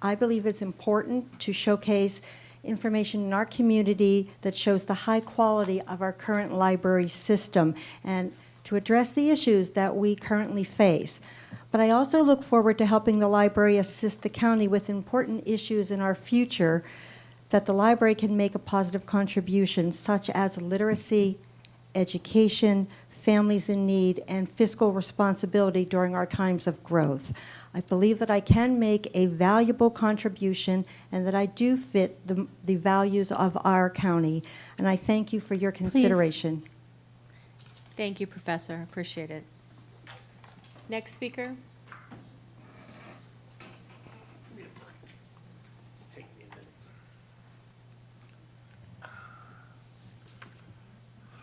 Speaker 6: I believe it's important to showcase information in our community that shows the high quality of our current library system and to address the issues that we currently face. But I also look forward to helping the library assist the county with important issues in our future that the library can make a positive contribution, such as literacy, education, families in need, and fiscal responsibility during our times of growth. I believe that I can make a valuable contribution and that I do fit the values of our county. And I thank you for your consideration.
Speaker 1: Please. Thank you, Professor. Appreciate it. Next speaker.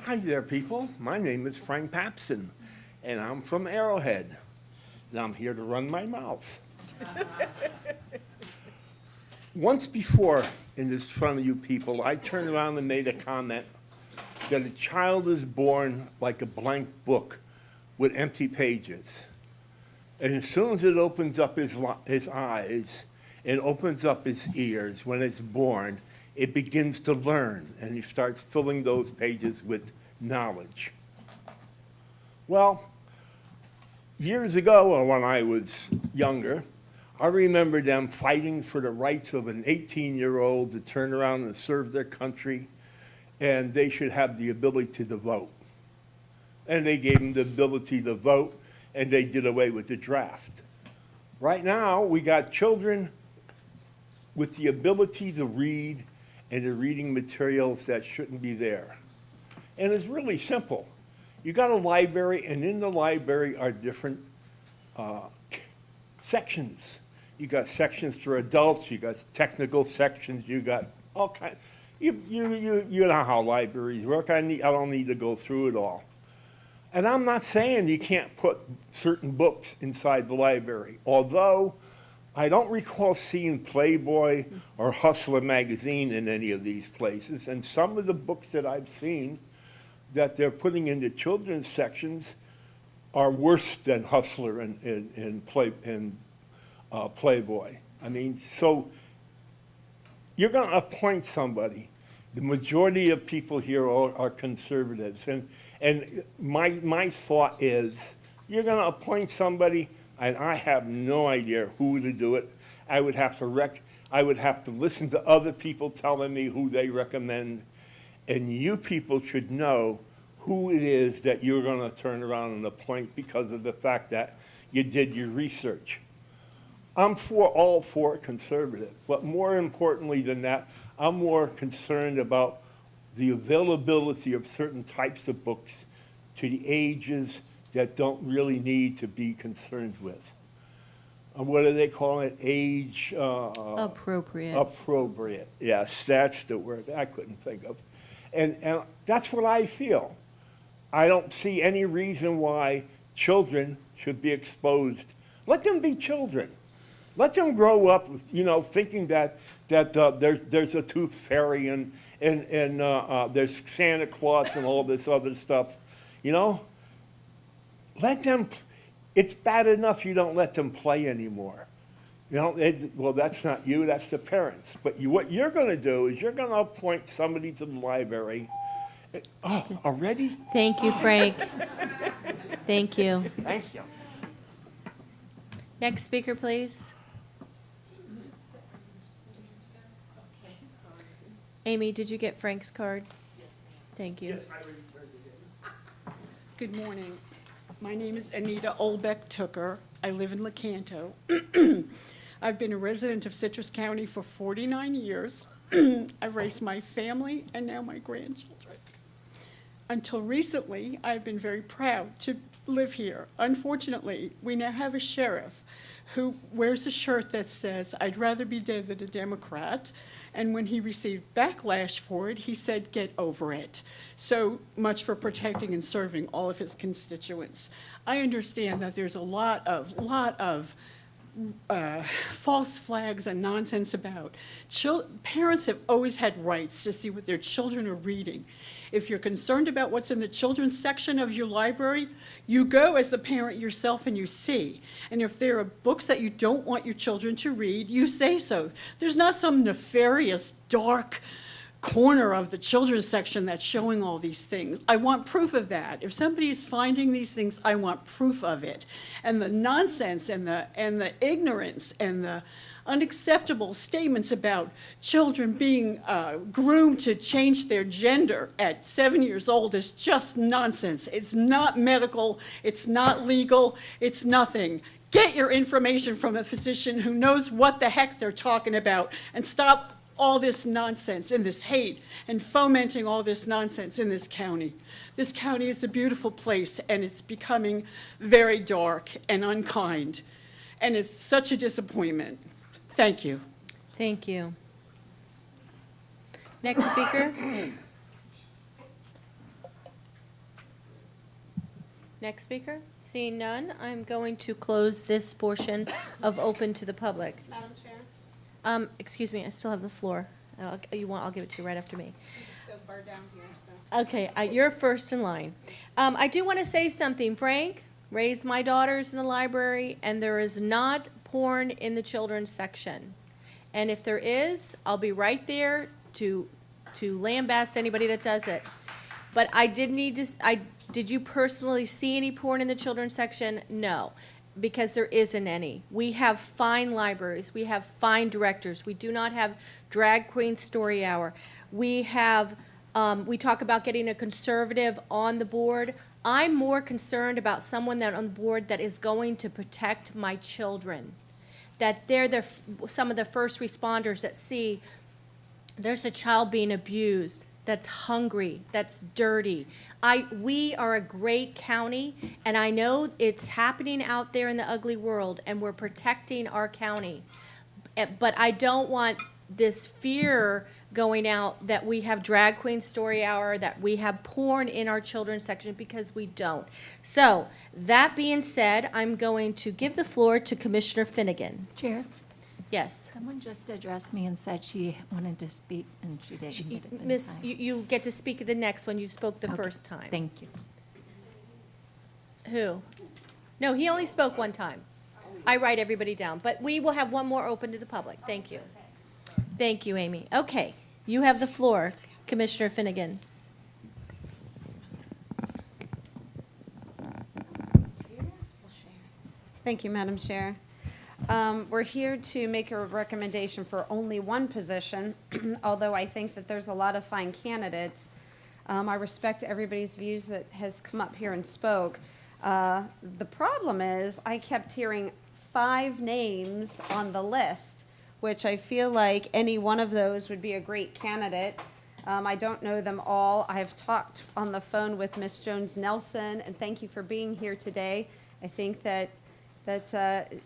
Speaker 22: Hi there, people. My name is Frank Papson, and I'm from Arrowhead, and I'm here to run my mouth. Once before, in this front of you people, I turned around and made a comment that a child is born like a blank book with empty pages. And as soon as it opens up his eyes and opens up his ears when it's born, it begins to learn, and he starts filling those pages with knowledge. Well, years ago, when I was younger, I remember them fighting for the rights of an 18-year-old to turn around and serve their country, and they should have the ability to vote. And they gave them the ability to vote, and they did away with the draft. Right now, we got children with the ability to read and the reading materials that shouldn't be there. And it's really simple. You got a library, and in the library are different sections. You got sections for adults, you got technical sections, you got all kinds. You know how libraries work. I don't need to go through it all. And I'm not saying you can't put certain books inside the library, although I don't recall seeing Playboy or Hustler magazine in any of these places. And some of the books that I've seen that they're putting in the children's sections are worse than Hustler and Playboy. I mean, so you're going to appoint somebody. The majority of people here are conservatives. And my thought is, you're going to appoint somebody, and I have no idea who to do it. I would have to listen to other people telling me who they recommend. And you people should know who it is that you're going to turn around and appoint because of the fact that you did your research. I'm all for conservative, but more importantly than that, I'm more concerned about the availability of certain types of books to the ages that don't really need to be concerned with. What do they call it? Age?
Speaker 1: Appropriate.
Speaker 22: Appropriate. Yes, that's the word I couldn't think of. And that's what I feel. I don't see any reason why children should be exposed. Let them be children. Let them grow up, thinking that there's a tooth fairy and there's Santa Claus and all this other stuff. Let them. It's bad enough you don't let them play anymore. Well, that's not you, that's the parents. But what you're going to do is you're going to appoint somebody to the library. Oh, already?
Speaker 1: Thank you, Frank. Thank you.
Speaker 22: Thank you.
Speaker 1: Next speaker, please. Amy, did you get Frank's card? Yes, ma'am. Thank you.
Speaker 3: Good morning. My name is Anita Olbeck-Tooker. I live in Lecanto. I've been a resident of Citrus County for 49 years. I've raised my family and now my grandchildren. Until recently, I've been very proud to live here. Unfortunately, we now have a sheriff who wears a shirt that says, "I'd rather be dead than a Democrat." And when he received backlash for it, he said, "Get over it." So much for protecting and serving all of his constituents. I understand that there's a lot of false flags and nonsense about. Parents have always had rights to see what their children are reading. If you're concerned about what's in the children's section of your library, you go as the parent yourself and you see. And if there are books that you don't want your children to read, you say so. There's not some nefarious, dark corner of the children's section that's showing all these things. I want proof of that. If somebody is finding these things, I want proof of it. And the nonsense and the ignorance and the unacceptable statements about children being groomed to change their gender at 7 years old is just nonsense. It's not medical, it's not legal, it's nothing. Get your information from a physician who knows what the heck they're talking about and stop all this nonsense and this hate and fomenting all this nonsense in this county. This county is a beautiful place and it's becoming very dark and unkind. And it's such a disappointment. Thank you.
Speaker 1: Thank you. Next speaker. Next speaker. Seeing none, I'm going to close this portion of open to the public.
Speaker 3: Madam Chair?
Speaker 1: Excuse me, I still have the floor. I'll give it to you right after me.
Speaker 3: It's so far down here, so.
Speaker 1: Okay, you're first in line. I do want to say something. Frank raised my daughters in the library, and there is not porn in the children's section. And if there is, I'll be right there to lambast anybody that does it. But I did need to, did you personally see any porn in the children's section? No, because there isn't any. We have fine libraries. We have fine directors. We do not have drag queen story hour. We have, we talk about getting a conservative on the board. I'm more concerned about someone that on the board that is going to protect my children. That they're some of the first responders that see there's a child being abused, that's hungry, that's dirty. We are a great county, and I know it's happening out there in the ugly world, and we're protecting our county. But I don't want this fear going out that we have drag queen story hour, that we have porn in our children's section, because we don't. So, that being said, I'm going to give the floor to Commissioner Finnegan.
Speaker 5: Chair,
Speaker 1: Yes.
Speaker 5: someone just addressed me and said she wanted to speak, and she didn't get it in
Speaker 1: Miss,
Speaker 5: time.
Speaker 1: you get to speak at the next one. You spoke the
Speaker 5: Okay,
Speaker 1: first time.
Speaker 5: Thank you.
Speaker 1: Who? No, he only spoke one time. I write everybody down, but we will have one more open to the public. Thank you. Thank you, Amy. Okay, you have the floor, Commissioner Finnegan.
Speaker 7: Thank you, Madam Chair. We're here to make a recommendation for only one position, although I think that there's a lot of fine candidates. I respect everybody's views that has come up here and spoke. The problem is, I kept hearing 5 names on the list, which I feel like any one of those would be a great candidate. I don't know them all. I've talked on the phone with Ms. Jones Nelson, and thank you for being here today. I think that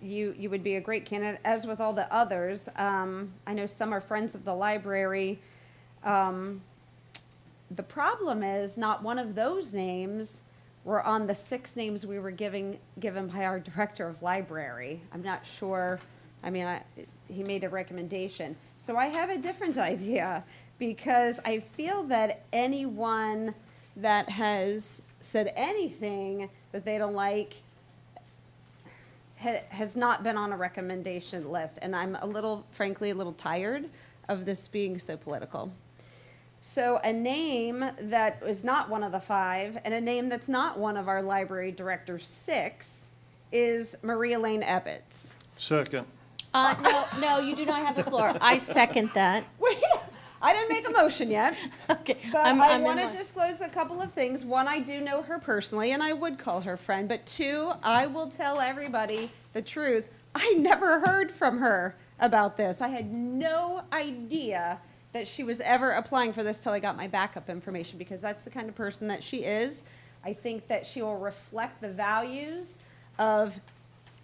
Speaker 7: you would be a great candidate, as with all the others. I know some are friends of the library. The problem is, not one of those names were on the 6 names we were given by our director of library. I'm not sure, he made a recommendation. So I have a different idea, because I feel that anyone that has said anything that they don't like has not been on a recommendation list. And I'm frankly, a little tired of this being so political. So a name that is not one of the 5, and a name that's not one of our library director's 6, is Maria Lane Ebbets.
Speaker 22: Second.
Speaker 1: No, you do not have the floor. I second that.
Speaker 7: Wait, I didn't make a motion yet.
Speaker 1: Okay.
Speaker 7: But
Speaker 1: I'm
Speaker 7: I
Speaker 1: in
Speaker 7: want to
Speaker 1: line.
Speaker 7: disclose a couple of things. One, I do know her personally, and I would call her friend. But 2, I will tell everybody the truth. I never heard from her about this. I had no idea that she was ever applying for this till I got my backup information, because that's the kind of person that she is. I think that she will reflect the values of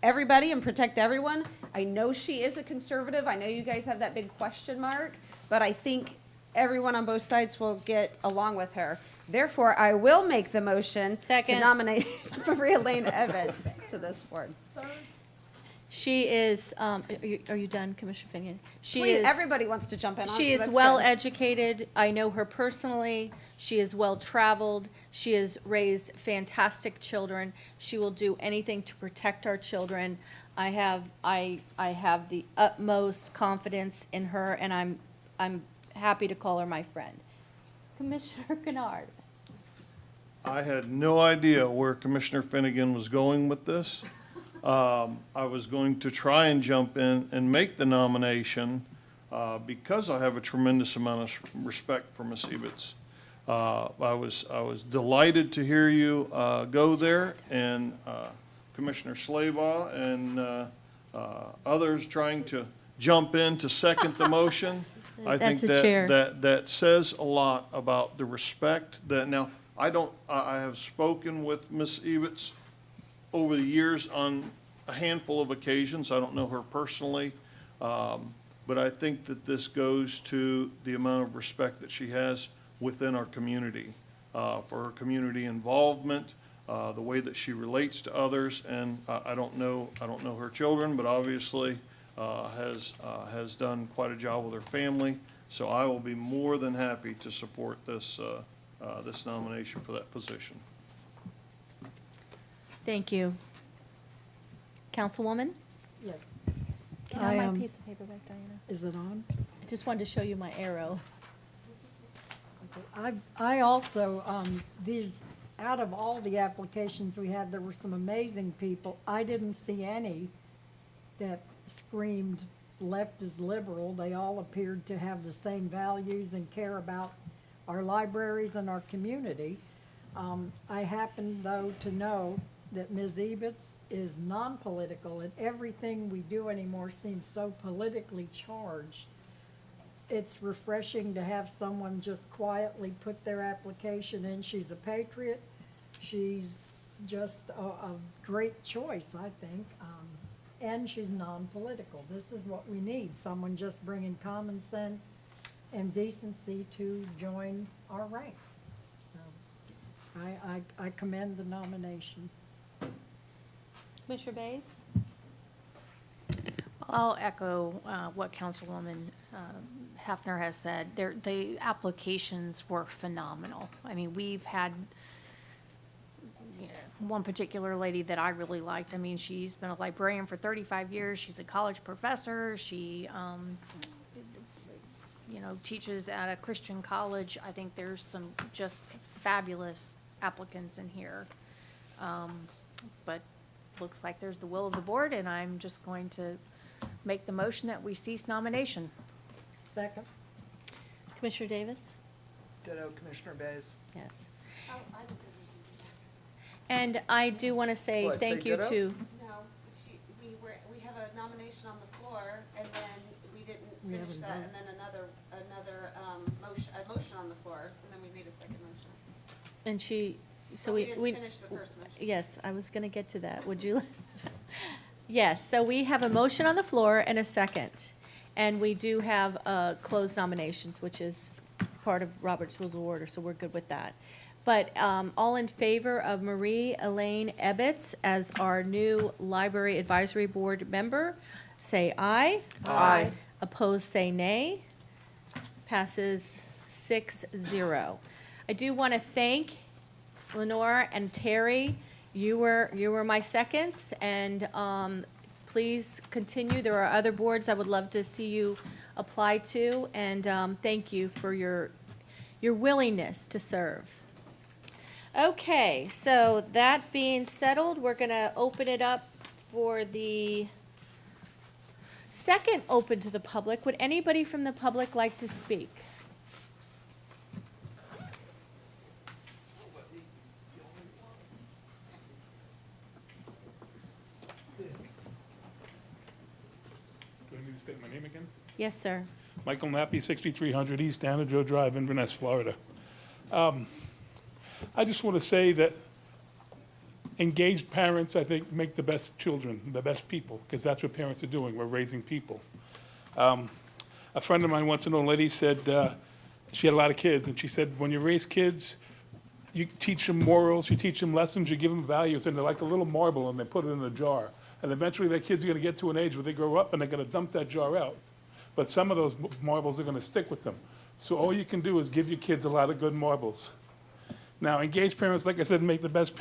Speaker 7: everybody and protect everyone. I know she is a conservative. I know you guys have that big question mark, but I think everyone on both sides will get along with her. Therefore, I will make the motion to nominate Maria Lane Evans to this board.
Speaker 1: She is, are you done, Commissioner Finnegan?
Speaker 7: Please, everybody wants to jump in on it,
Speaker 1: She
Speaker 7: so
Speaker 1: is
Speaker 7: that's
Speaker 1: well
Speaker 7: good.
Speaker 1: educated. I know her personally. She is well traveled. She has raised fantastic children. She will do anything to protect our children. I have the utmost confidence in her, and I'm happy to call her my friend. Commissioner Kennard.
Speaker 22: I had no idea where Commissioner Finnegan was going with this. I was going to try and jump in and make the nomination because I have a tremendous amount of respect for Ms. Ebitz. I was delighted to hear you go there, and Commissioner Slaybaugh and others trying to jump in to second the motion. I think
Speaker 1: That's the chair.
Speaker 22: that says a lot about the respect that, now, I have spoken with Ms. Ebitz over the years on a handful of occasions. I don't know her personally, but I think that this goes to the amount of respect that she has within our community, for her community involvement, the way that she relates to others, and I don't know her children, but obviously has done quite a job with her family. So I will be more than happy to support this this nomination for that position.
Speaker 1: Thank you. Councilwoman?
Speaker 5: Yes.
Speaker 1: Can I have my piece of paper back, Diana?
Speaker 5: Is it on?
Speaker 1: I just wanted to show you my arrow.
Speaker 23: I also, out of all the applications we had, there were some amazing people. I didn't see any that screamed left is liberal. They all appeared to have the same values and care about our libraries and our community. I happen, though, to know that Ms. Ebitz is non-political, and everything we do anymore seems so politically charged. It's refreshing to have someone just quietly put their application in. She's a patriot. She's just a great choice, I think. and she's non-political. This is what we need, someone just bringing common sense and decency to join our ranks. I commend the nomination.
Speaker 1: Commissioner Bays?
Speaker 8: I'll echo what Councilwoman Hefner has said. The applications were phenomenal. I mean, we've had one particular lady that I really liked. I mean, she's been a librarian for 35 years. She's a college professor. She, teaches at a Christian college. I think there's some just fabulous applicants in here. But looks like there's the will of the board, and I'm just going to make the motion that we cease nomination.
Speaker 23: Second.
Speaker 1: Commissioner Davis?
Speaker 9: Ditto, Commissioner Bays.
Speaker 1: Yes. And I do want to say
Speaker 9: What,
Speaker 1: thank
Speaker 9: say
Speaker 1: you
Speaker 9: ditto?
Speaker 10: No, we have a nomination on the floor, and then we didn't
Speaker 23: We
Speaker 10: finish
Speaker 23: haven't
Speaker 10: that,
Speaker 23: voted.
Speaker 10: and then a motion on the floor, and then we made a second motion.
Speaker 1: And she, so
Speaker 10: She
Speaker 1: we.
Speaker 10: didn't
Speaker 1: we-
Speaker 10: finish the first motion.
Speaker 1: Yes, I was going to get to that. Would you? Yes, so we have a motion on the floor and a second. And we do have closed nominations, which is part of Robert's Rules of Order, so we're good with that. But all in favor of Marie Elaine Ebbets as our new Library Advisory Board member, say aye.
Speaker 9: Aye.
Speaker 1: Opposed, say nay. Passes 6-0. I do want to thank Lenore and Terry. You were my seconds, and please continue. There are other boards I would love to see you apply to, and thank you for your willingness to serve. Okay, so that being settled, we're going to open it up for the second open to the public. Would anybody from the public like to speak?
Speaker 24: Do I need to state my name again?
Speaker 1: Yes, sir.
Speaker 24: Michael Nappy, 6300 East Anajo Drive, Inverness, Florida. I just want to say that engaged parents, I think, make the best children, the best people, because that's what parents are doing. We're raising people. A friend of mine once, an old lady, said she had a lot of kids, and she said, when you raise kids, you teach them morals, you teach them lessons, you give them values, and they're like a little marble, and they put it in a jar. And eventually, their kids are going to get to an age where they grow up, and they're going to dump that jar out. But some of those marbles are going to stick with them. So all you can do is give your kids a lot of good marbles. Now, engaged parents, like I said, make the best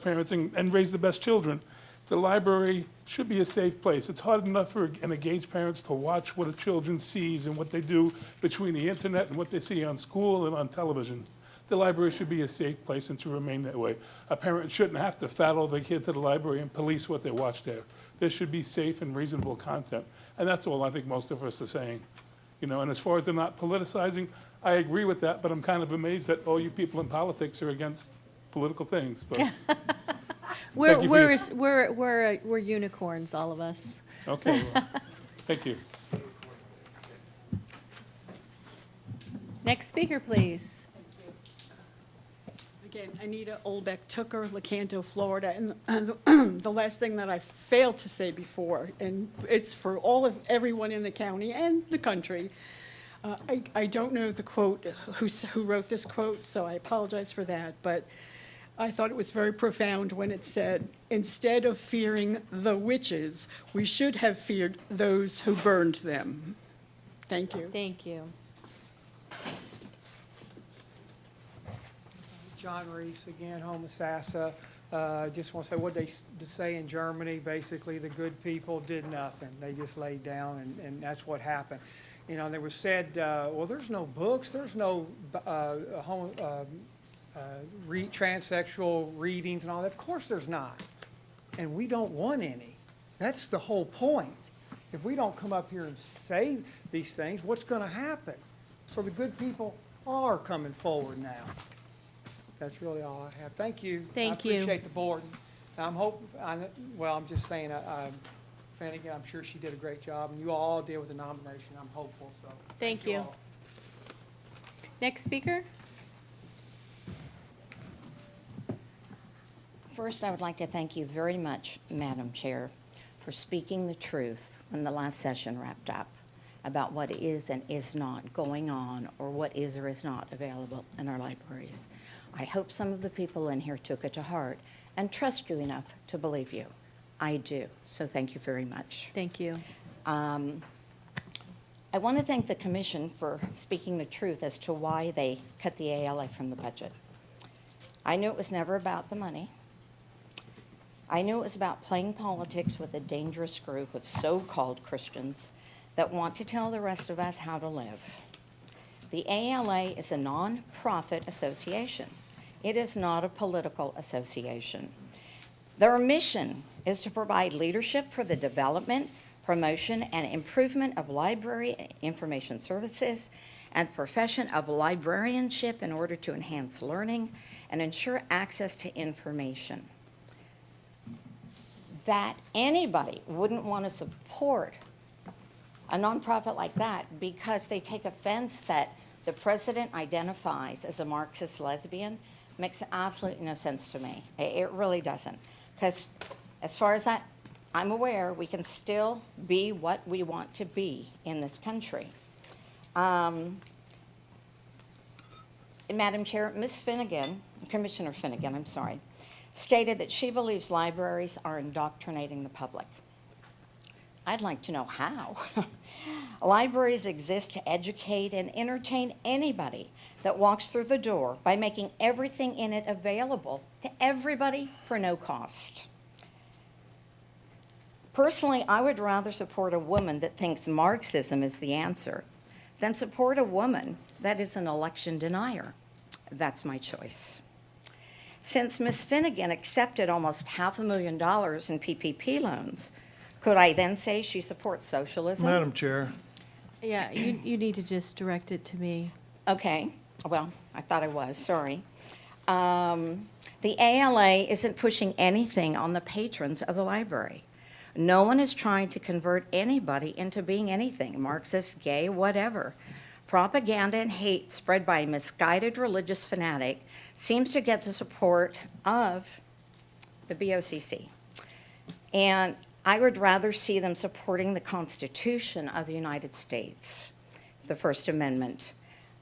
Speaker 24: parents and raise the best children. The library should be a safe place. It's hard enough for an engaged parents to watch what a children sees and what they do between the internet and what they see on school and on television. The library should be a safe place and to remain that way. A parent shouldn't have to follow their kid to the library and police what they watch there. There should be safe and reasonable content. And that's all I think most of us are saying. And as far as they're not politicizing, I agree with that, but I'm kind of amazed that all you people in politics are against political things. But
Speaker 1: We're unicorns, all of us.
Speaker 24: Okay, well, thank you.
Speaker 1: Next speaker, please.
Speaker 3: Again, Anita Olbeck Tooker, Lecanto, Florida. And the last thing that I failed to say before, and it's for everyone in the county and the country. I don't know the quote, who wrote this quote, so I apologize for that. But I thought it was very profound when it said, instead of fearing the witches, we should have feared those who burned them. Thank you.
Speaker 1: Thank you.
Speaker 9: John Reese again, Homosassa. Just want to say what they say in Germany, basically the good people did nothing. They just laid down, and that's what happened. They were said, well, there's no books, there's no transsexual readings and all that. Of course there's not. And we don't want any. That's the whole point. If we don't come up here and say these things, what's going to happen? So the good people are coming forward now. That's really all I have. Thank you.
Speaker 1: Thank you.
Speaker 9: I appreciate the board. I'm just saying, Finnegan, I'm sure she did a great job, and you all did with the nomination. I'm hopeful, so.
Speaker 1: Thank you.
Speaker 9: all.
Speaker 1: Next speaker?
Speaker 11: First, I would like to thank you very much, Madam Chair, for speaking the truth when the last session wrapped up about what is and is not going on or what is or is not available in our libraries. I hope some of the people in here took it to heart and trust you enough to believe you. I do, so thank you very much.
Speaker 1: Thank you.
Speaker 11: I want to thank the commission for speaking the truth as to why they cut the ALA from the budget. I knew it was never about the money. I knew it was about playing politics with a dangerous group of so-called Christians that want to tell the rest of us how to live. The ALA is a non-profit association. It is not a political association. Their mission is to provide leadership for the development, promotion, and improvement of library and information services and the profession of librarianship in order to enhance learning and ensure access to information. That anybody wouldn't want to support a nonprofit like that because they take offense that the president identifies as a Marxist lesbian makes absolutely no sense to me. It really doesn't. Because as far as I'm aware, we can still be what we want to be in this country. Madam Chair, Ms. Finnegan, Commissioner Finnegan, I'm sorry, stated that she believes libraries are indoctrinating the public. I'd like to know how. Libraries exist to educate and entertain anybody that walks through the door by making everything in it available to everybody for no cost. Personally, I would rather support a woman that thinks Marxism is the answer than support a woman that is an election denier. That's my choice. Since Ms. Finnegan accepted almost $500,000 in PPP loans, could I then say she supports socialism?
Speaker 12: Madam Chair.
Speaker 1: Yeah, you need to just direct it to me.
Speaker 11: Okay, well, I thought I was, sorry. The ALA isn't pushing anything on the patrons of the library. No one is trying to convert anybody into being anything, Marxist, gay, whatever. Propaganda and hate spread by a misguided religious fanatic seems to get the support of the BOCC. And I would rather see them supporting the Constitution of the United States, the First Amendment.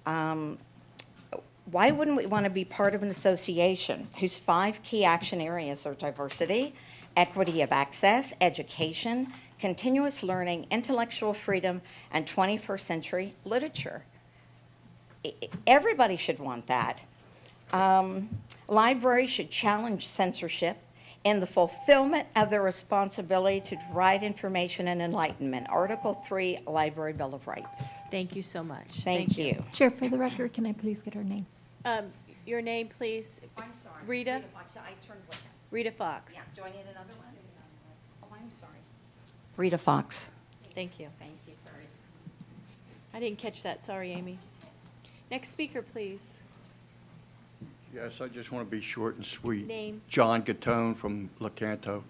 Speaker 11: Why wouldn't we want to be part of an association whose 5 key action areas are diversity, equity of access, education, continuous learning, intellectual freedom, and 21st century literature? Everybody should want that. Libraries should challenge censorship in the fulfillment of their responsibility to provide information and enlightenment. Article 3, Library Bill of Rights.
Speaker 1: Thank you so much.
Speaker 11: Thank you.
Speaker 5: Chair, for the record, can I please get her name?
Speaker 1: Your name, please?
Speaker 11: I'm sorry.
Speaker 1: Rita?
Speaker 11: Fox. I turned what?
Speaker 1: Rita Fox.
Speaker 11: Yeah, do I need another one? Oh, I'm sorry. Rita Fox.
Speaker 1: Thank you.
Speaker 11: Thank you, sorry.
Speaker 1: I didn't catch that. Sorry, Amy. Next speaker, please.
Speaker 13: Yes, I just want to be short and sweet.
Speaker 1: Name.
Speaker 13: John Gatone from Lecanto.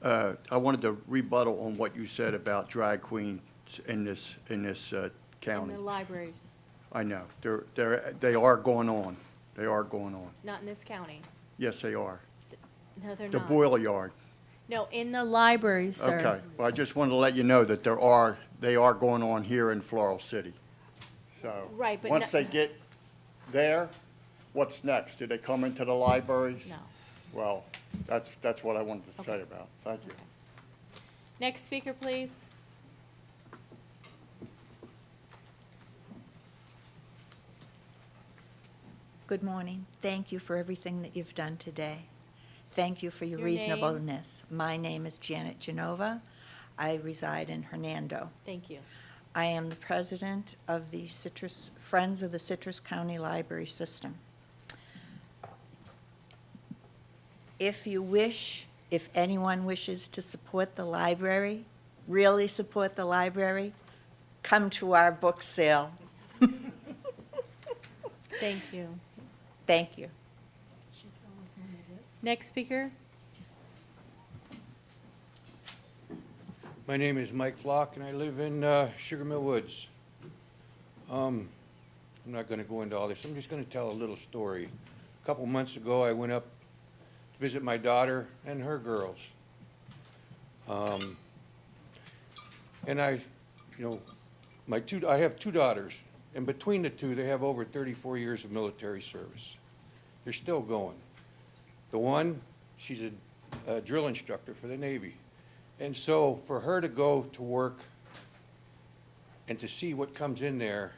Speaker 13: I wanted to rebuttal on what you said about drag queens in this county.
Speaker 1: In the libraries,
Speaker 13: I know. They are going on. They are going on.
Speaker 1: not in this county.
Speaker 13: Yes, they are.
Speaker 1: No, they're
Speaker 13: The
Speaker 1: not.
Speaker 13: boiler yard.
Speaker 1: No, in the libraries, sir.
Speaker 13: Okay. Well, I just wanted to let you know that they are going on here in Floral City. So.
Speaker 1: Right, but
Speaker 13: once
Speaker 1: no-
Speaker 13: they get there, what's next? Do they come into the libraries?
Speaker 1: No.
Speaker 13: Well, that's what I wanted to say about. Thank you.
Speaker 1: Next speaker, please.
Speaker 14: Good morning. Thank you for everything that you've done today. Thank you for your
Speaker 1: Your name?
Speaker 14: reasonableness. My name is Janet Genova. I reside in Hernando.
Speaker 1: Thank you.
Speaker 14: I am the president of the Friends of the Citrus County Library System. If anyone wishes to support the library, really support the library, come to our book sale.
Speaker 1: Thank you.
Speaker 14: Thank you.
Speaker 1: Next speaker.
Speaker 15: My name is Mike Flock, and I live in Sugar Mill Woods. I'm not going to go into all this. I'm just going to tell a little story. A couple months ago, I went up to visit my daughter and her girls. And I have two daughters, and between the two, they have over 34 years of military service. They're still going. The one, she's a drill instructor for the Navy. And so for her to go to work and to see what comes in there,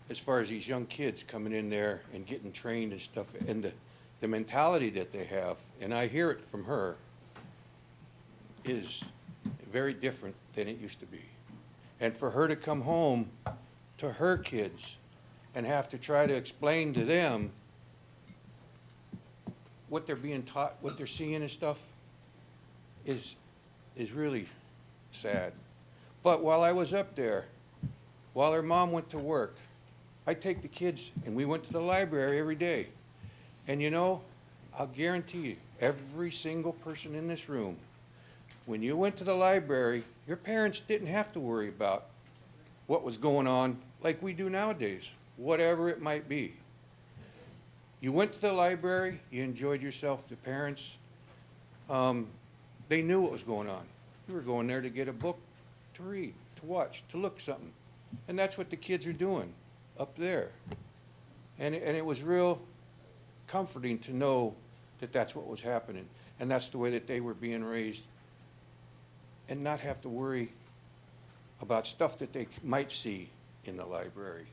Speaker 15: as far as these young kids coming in there and getting trained and stuff, and the mentality that they have, and I hear it from her, is very different than it used to be. And for her to come home to her kids and have to try to explain to them what they're being taught, what they're seeing and stuff, is really sad. But while I was up there, while her mom went to work, I take the kids and we went to the library every day. And you know, I'll guarantee you, every single person in this room, when you went to the library, your parents didn't have to worry about what was going on like we do nowadays, whatever it might be. You went to the library, you enjoyed yourself, the parents, they knew what was going on. You were going there to get a book to read, to watch, to look something. And that's what the kids are doing up there. And it was real comforting to know that that's what was happening. And that's the way that they were being raised, and not have to worry about stuff that they might see in the library.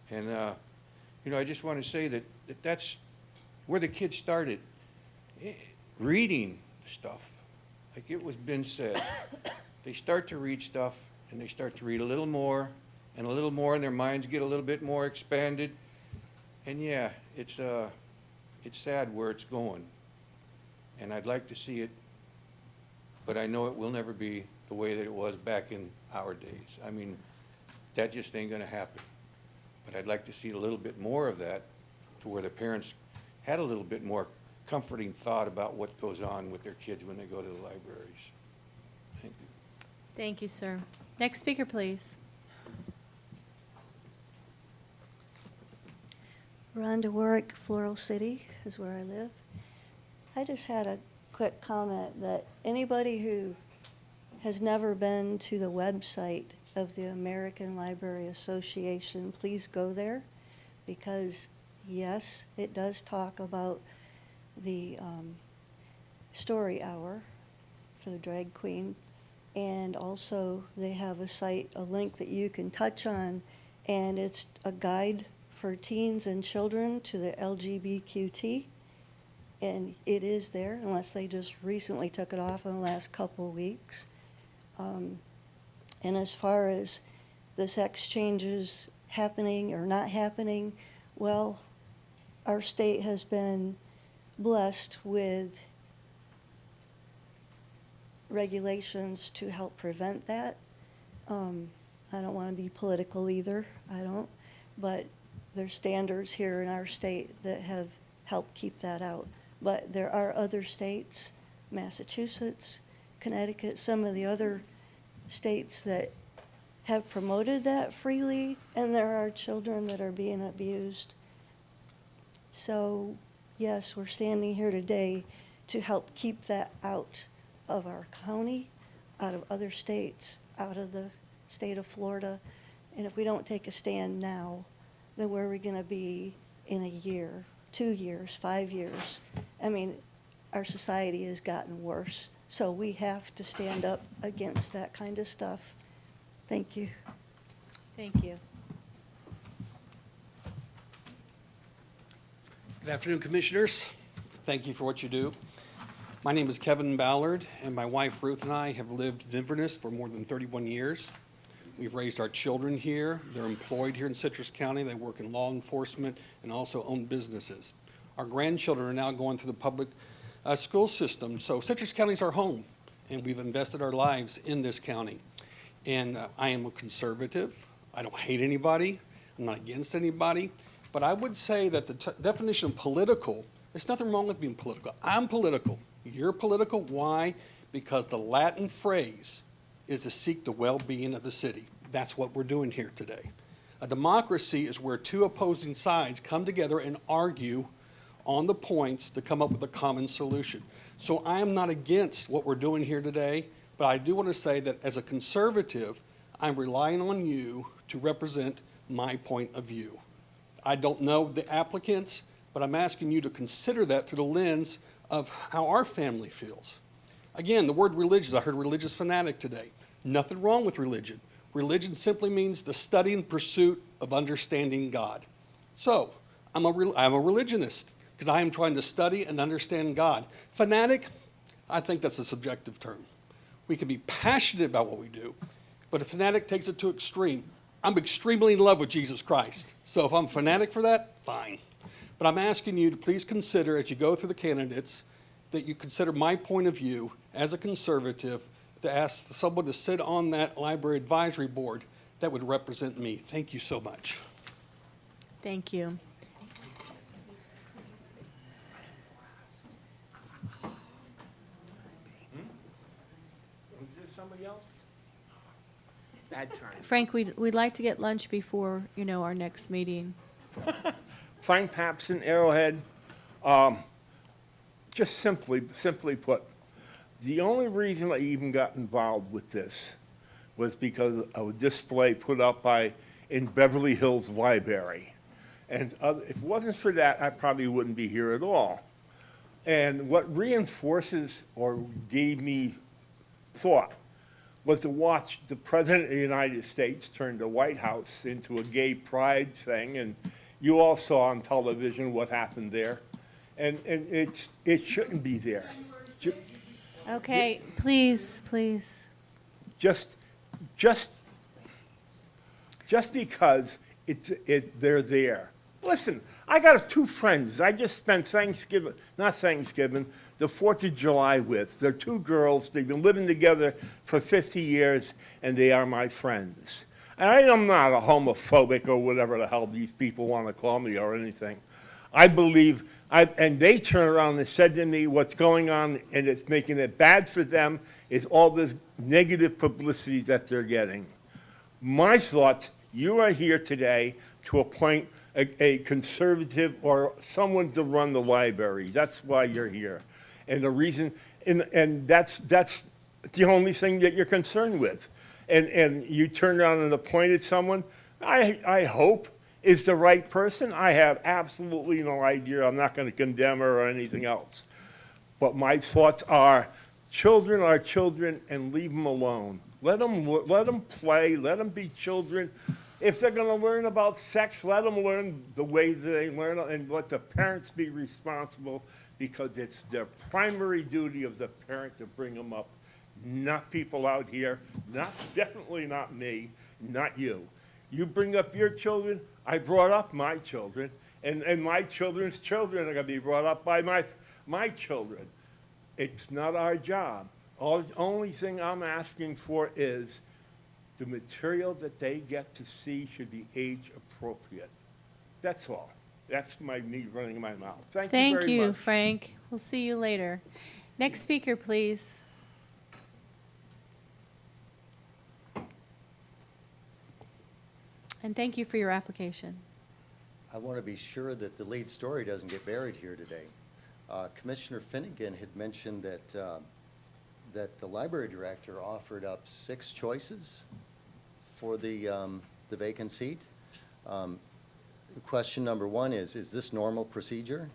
Speaker 15: And, I just want to say that that's where the kids started, reading stuff. Like it was been said, they start to read stuff, and they start to read a little more, and their minds get a little bit more expanded. And yeah, it's sad where it's going. And I'd like to see it, but I know it will never be the way that it was back in our days. I mean, that just ain't gonna happen. But I'd like to see a little bit more of that, to where the parents had a little bit more comforting thought about what goes on with their kids when they go to the libraries. Thank you.
Speaker 1: Thank you, sir. Next speaker, please.
Speaker 6: Rhonda Warwick, Floral City is where I live. I just had a quick comment that anybody who has never been to the website of the American Library Association, please go there, because yes, it does talk about the story hour for the drag queen, and also they have a link that you can touch on, and it's a guide for teens and children to the LGBTQ, and it is there, unless they just recently took it off in the last couple of weeks. And as far as the sex changes happening or not happening, well, our state has been blessed with regulations to help prevent that. I don't want to be political either, but there's standards here in our state that have helped keep that out. But there are other states, Massachusetts, Connecticut, some of the other states that have promoted that freely, and there are children that are being abused. So, yes, we're standing here today to help keep that out of our county, out of other states, out of the state of Florida. And if we don't take a stand now, then where are we going to be in a year, 2 years, 5 years? I mean, our society has gotten worse. So we have to stand up against that kind of stuff. Thank you.
Speaker 1: Thank you.
Speaker 12: Good afternoon, Commissioners. Thank you for what you do. My name is Kevin Ballard, and my wife Ruth and I have lived in Inverness for more than 31 years. We've raised our children here. They're employed here in Citrus County. They work in law enforcement and also own businesses. Our grandchildren are now going through the public school system. So Citrus County is our home, and we've invested our lives in this county. And I am a conservative. I don't hate anybody. I'm not against anybody. But I would say that the definition of political, there's nothing wrong with being political. I'm political. You're political. Why? Because the Latin phrase is to seek the well-being of the city. That's what we're doing here today. A democracy is where two opposing sides come together and argue on the points to come up with a common solution. So I am not against what we're doing here today, But I do want to say that as a conservative, I'm relying on you to represent my point of view. I don't know the applicants, but I'm asking you to consider that through the lens of how our family feels. Again, the word religious, I heard religious fanatic today. Nothing wrong with religion. Religion simply means the study and pursuit of understanding God. So, I'm a religionist because I am trying to study and understand God. Fanatic, I think that's a subjective term. We can be passionate about what we do, but a fanatic takes it to extreme. I'm extremely in love with Jesus Christ. So if I'm a fanatic for that, fine. But I'm asking you to please consider, as you go through the candidates, that you consider my point of view as a conservative to ask someone to sit on that library advisory board that would represent me. Thank you so much.
Speaker 1: Thank you.
Speaker 22: Is there somebody else? Bad time.
Speaker 1: Frank, we'd like to get lunch before, our next meeting.
Speaker 22: Frank Papson, Arrowhead. Just simply put, the only reason I even got involved with this was because of a display put up in Beverly Hills Library. And if it wasn't for that, I probably wouldn't be here at all. And what reinforces or gave me thought was to watch the President of the United States turn the White House into a gay pride thing, and you all saw on television what happened there. And it shouldn't be there.
Speaker 1: Okay, please.
Speaker 22: Just because they're there. Listen, I got two friends I just spent the 4th of July with. They're two girls. They've been living together for 50 years, and they are my friends. And I am not a homophobic or whatever the hell these people want to call me or anything. I believe, and they turn around and said to me, what's going on, and it's making it bad for them, is all this negative publicity that they're getting. My thoughts, you are here today to appoint a conservative or someone to run the library. That's why you're here. And the reason, and that's the only thing that you're concerned with. And you turned around and appointed someone, I hope is the right person. I have absolutely no idea. I'm not going to condemn her or anything else. But my thoughts are children, and leave them alone. Let them play. Let them be children. If they're going to learn about sex, let them learn the way they learn, and let the parents be responsible, because it's their primary duty of the parent to bring them up, not people out here, definitely not me, not you. You bring up your children. I brought up my children, and my children's children are going to be brought up by my children. It's not our job. The only thing I'm asking for is the material that they get to see should be age appropriate. That's all. That's me running my mouth. Thank you very much.
Speaker 1: Thank you, Frank. We'll see you later. Next speaker, please. And thank you for your application.
Speaker 4: I want to be sure that the lead story doesn't get buried here today. Commissioner Finnegan had mentioned that the library director offered up 6 choices for the vacant seat. Question number 1 is this normal procedure?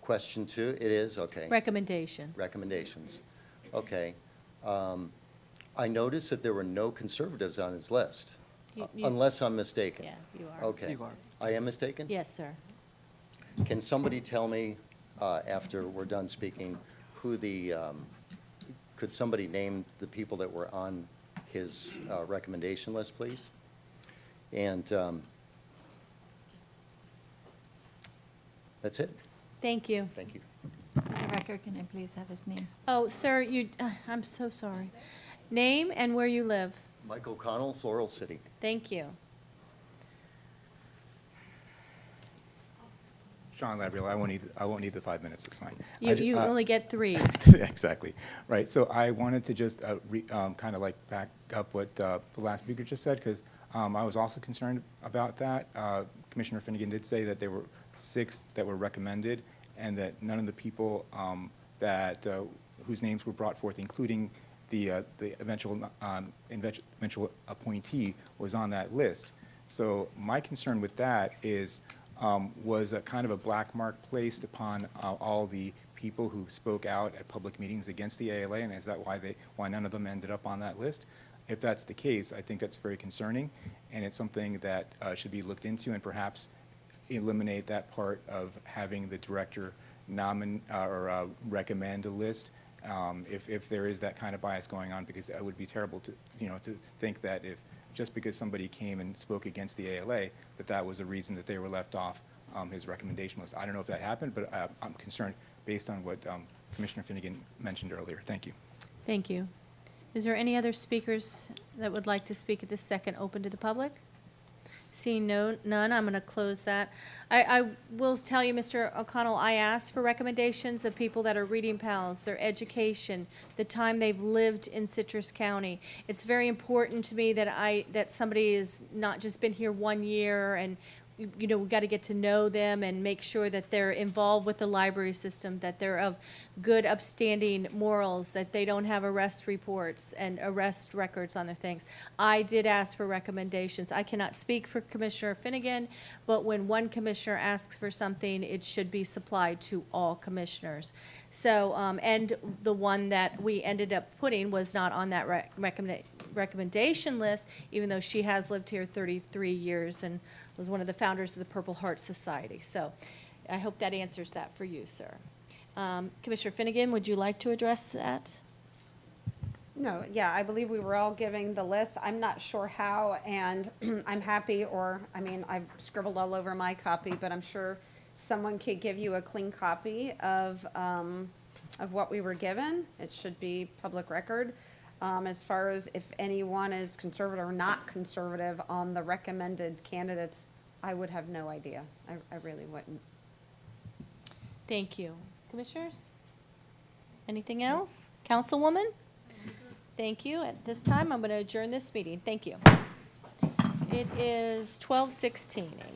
Speaker 4: Question 2, it is? Okay.
Speaker 1: Recommendations.
Speaker 4: Recommendations. Okay. I noticed that there were no conservatives on his list, unless I'm mistaken.
Speaker 1: Yeah, you are.
Speaker 4: Okay.
Speaker 1: You are.
Speaker 4: I am mistaken?
Speaker 1: Yes, sir.
Speaker 4: Can somebody tell me, after we're done speaking, who could somebody name the people that were on his recommendation list, please? And that's it.
Speaker 1: Thank you.
Speaker 4: Thank you.
Speaker 5: For the record, can I please have his name?
Speaker 1: Oh, sir, I'm so sorry. Name and where you live.
Speaker 4: Michael Connell, Floral City.
Speaker 1: Thank you.
Speaker 20: John Labriola, I won't need the 5 minutes, it's fine.
Speaker 1: You only get 3.
Speaker 20: Exactly, right. So I wanted to just kind of like back up what the last speaker just said, because I was also concerned about that. Commissioner Finnegan did say that there were 6 that were recommended, and that none of the people whose names were brought forth, including the eventual appointee was on that list. So my concern with that is, was a kind of a black mark placed upon all the people who spoke out at public meetings against the ALA, and is that why none of them ended up on that list? If that's the case, I think that's very concerning, and it's something that should be looked into, and perhaps eliminate that part of having the director recommend a list, if there is that kind of bias going on, because it would be terrible to think that if just because somebody came and spoke against the ALA, that was a reason that they were left off his recommendation list. I don't know if that happened, but I'm concerned based on what Commissioner Finnegan mentioned earlier. Thank you.
Speaker 1: Thank you. Is there any other speakers that would like to speak at this second open to the public? Seeing none, I'm going to close that. I will tell you, Mr. O'Connell, I asked for recommendations of people that are reading pals, their education, the time they've lived in Citrus County. It's very important to me that somebody has not just been here 1 year, and we've got to get to know them and make sure that they're involved with the library system, that they're of good, upstanding morals, that they don't have arrest reports and arrest records on their things. I did ask for recommendations. I cannot speak for Commissioner Finnegan, but when one commissioner asks for something, it should be supplied to all commissioners. So, and the one that we ended up putting was not on that recommendation list, even though she has lived here 33 years and was one of the founders of the Purple Heart Society. So I hope that answers that for you, sir. Commissioner Finnegan, would you like to address that?
Speaker 7: No, yeah, I believe we were all giving the list. I'm not sure how, and I'm happy, I've scribbled all over my copy, but I'm sure someone could give you a clean copy of what we were given. It should be public record. As far as if anyone is conservative or not conservative on the recommended candidates, I would have no idea. I really wouldn't.
Speaker 1: Thank you. Commissioners? Anything else? Councilwoman? Thank you. At this time, I'm going to adjourn this meeting. Thank you. It is 12:16 a.m.